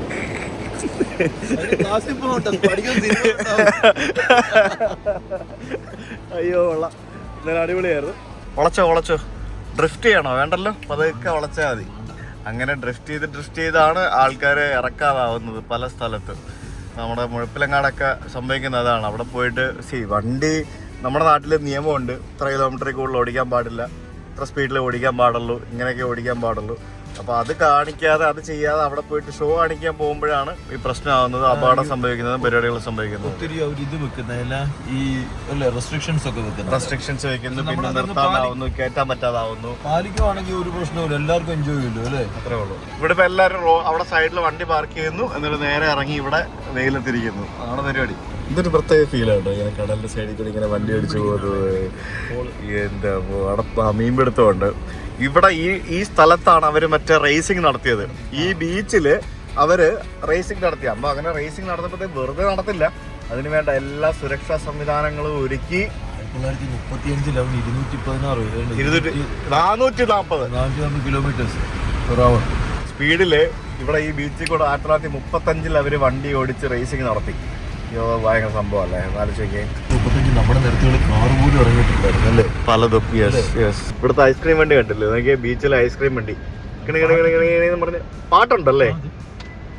അയ്യോ കൊള്ളാം. ഇന്നലെ അടിപൊളിയായിരുന്നു. വളച്ചോ drift ചെയ്യണോ? വേണ്ടല്ലോ, പതുക്കെ വളച്ചാൽ മതി. അങ്ങനെ ഡ്രിഫ്റ്റ് ചെയ്താണ് ആൾക്കാരെ ഇറക്കാതാവുന്നത് പല സ്ഥലത്ത്. നമ്മുടെ മുഴപ്പിലങ്ങാടൊക്കെ സംഭവിക്കുന്നത് അതാണ്. അവിടെ പോയിട്ട് വണ്ടി, നമ്മുടെ നാട്ടിൽ നിയമമുണ്ട്, ഇത്ര കിലോമീറ്ററിൽ കൂടുതൽ ഓടിക്കാൻ പാടില്ല, ഇത്ര സ്പീഡിൽ ഓടിക്കാൻ പാടുള്ളൂ, ഇങ്ങനെയൊക്കെ ഓടിക്കാൻ പാടുള്ളൂ. അപ്പോൾ അത് കാണിക്കാതെ, അത് ചെയ്യാതെ അവിടെ പോയിട്ട് ഷോ കാണിക്കാൻ പോകുമ്പോഴാണ് ഈ പ്രശ്നമാകുന്നത്, അപകടം സംഭവിക്കുന്നതും പരിപാടികൾ സംഭവിക്കുന്നത്. ഒത്തിരി ഇത് വെക്കുന്ന ഈ റെസ്ട്രിക്ഷൻസ് ഒക്കെ റെസ്ട്രിക്ഷൻസ് വെക്കുന്നു, പിന്നെ നിർത്താനാവുന്നു, കയറ്റാൻ പറ്റാതാവുന്നു. പാലിക്കുവാണെങ്കിൽ ഒരു പ്രശ്നമില്ല, എല്ലാവർക്കും എൻജോയ് ചെയ്യുമല്ലോ അല്ലേ? അത്രേ ഉള്ളൂ. ഇവിടെ ഇപ്പോൾ എല്ലാവരും അവിടെ സൈഡിൽ വണ്ടി പാർക്ക് ചെയ്യുന്നു, എന്നിട്ട് നേരെ ഇറങ്ങി ഇവിടെ വെയിലെത്തിരിക്കുന്നു. അതാണ് പരിപാടി. ഇതൊരു പ്രത്യേക ഫീലാണ് കേട്ടോ. ഞാൻ കടലിൻ്റെ സൈഡിൽ കൂടി ഇങ്ങനെ വണ്ടി ഓടിച്ചു പോകുന്നത്. എന്താ അവിടെ മീൻപിടുത്തമുണ്ട്. ഇവിടെ ഈ സ്ഥലത്താണ് അവർ മറ്റേ റേസിംഗ് നടത്തിയത്. ഈ ബീച്ചിൽ അവർ റേസിംഗ് നടത്തി. അപ്പോൾ അങ്ങനെ റേസിംഗ് നടന്നപ്പോഴത്തേക്ക് വെറുതെ നടത്തില്ല, അതിന് വേണ്ട എല്ലാ സുരക്ഷാ സംവിധാനങ്ങളും ഒരുക്കി 1935 440 കിലോമീറ്റേഴ്സ് പെർ അവർ സ്പീഡിൽ ഇവിടെ ഈ ബീച്ചിൽ കൂടെ 1935 അവർ വണ്ടി ഓടിച്ച് റേസിങ് നടത്തി. അയ്യോ ഭയങ്കര സംഭവം അല്ലേ, ആലോചിക്കേ. 35 നമ്മുടെ നേരത്തെ കാർ പോലും ഇറങ്ങിയിട്ടുണ്ടായിരുന്നു അല്ലേ, പലതും. ഇവിടുത്തെ ഐസ്ക്രീം വണ്ടി കണ്ടില്ലേ, നോക്കിയാൽ ബീച്ചിലെ ഐസ്ക്രീം വണ്ടി കിണി പറഞ്ഞ് പാട്ടുണ്ടല്ലേ.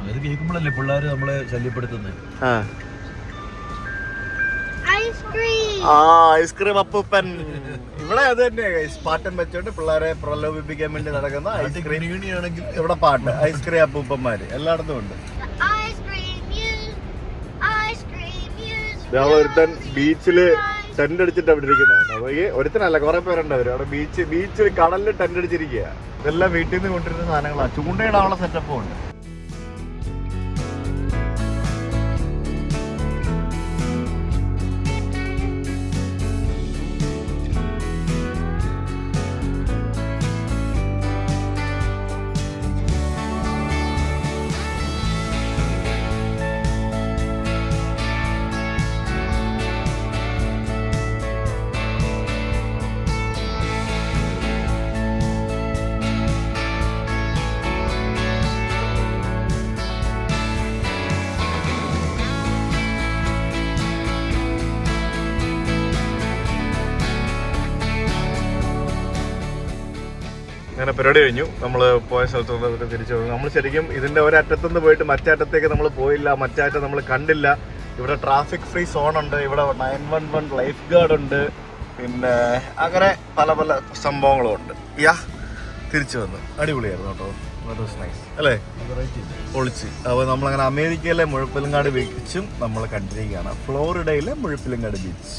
അത് കേൾക്കുമ്പോഴല്ലേ പിള്ളേർ നമ്മളെ ശല്യപ്പെടുത്തുന്നത്. ഐസ്ക്രീം അപ്പൂപ്പൻ ഇവിടെ അത് തന്നെയാ, പാട്ടം വെച്ചോണ്ട് പിള്ളേരെ പ്രലോഭിപ്പിക്കാൻ വേണ്ടി നടക്കുന്ന ഐസ്ക്രീം ആണെങ്കിൽ ഇവിടെ പാട്ട്, ഐസ്ക്രീം അപ്പൂപ്പന്മാര് എല്ലായിടത്തും ഉണ്ട്. ഒരുത്തൻ ബീച്ചില് ടെന്റ് അടിച്ചിട്ട് അവിടെ ഇരിക്കുന്നതാണ്. ഒരുത്തനല്ല, കുറെ പേരുണ്ട് അവര് അവിടെ ബീച്ചിൽ കടലിൽ ടെന്റ് അടിച്ചിരിക്കുക. ഇതെല്ലാം വീട്ടിൽ നിന്ന് കൊണ്ടിരുന്ന സാധനങ്ങളാണ്. ചൂണ്ടയിടാനുള്ള സെറ്റപ്പും ഉണ്ട്. അങ്ങനെ പരിപാടി കഴിഞ്ഞു. നമ്മൾ പോയ സ്ഥലത്ത് നിന്ന് തിരിച്ചു വന്നു. നമ്മൾ ശരിക്കും ഇതിൻ്റെ ഒരറ്റത്തുനിന്ന് പോയിട്ട് മറ്റേ അറ്റത്തേക്ക് നമ്മൾ പോയില്ല, മറ്റേ അറ്റം നമ്മൾ കണ്ടില്ല. ഇവിടെ ട്രാഫിക് ഫ്രീ സോൺ ഉണ്ട്, ഇവിടെ 911 ലൈഫ് ഗാർഡ് ഉണ്ട്, പിന്നെ അങ്ങനെ പല പല സംഭവങ്ങളും ഉണ്ട്. തിരിച്ചു വന്നു. അടിപൊളിയായിരുന്നു കേട്ടോ, നൈസ് അല്ലേ, പൊളിച്ച്. അപ്പോൾ നമ്മളങ്ങനെ അമേരിക്കയിലെ മുഴപ്പിലങ്ങാട് ബീച്ചും നമ്മൾ കണ്ടിരിക്കുകയാണ്, ഫ്ലോറിഡയിലെ മുഴപ്പിലങ്ങാട് ബീച്ച്.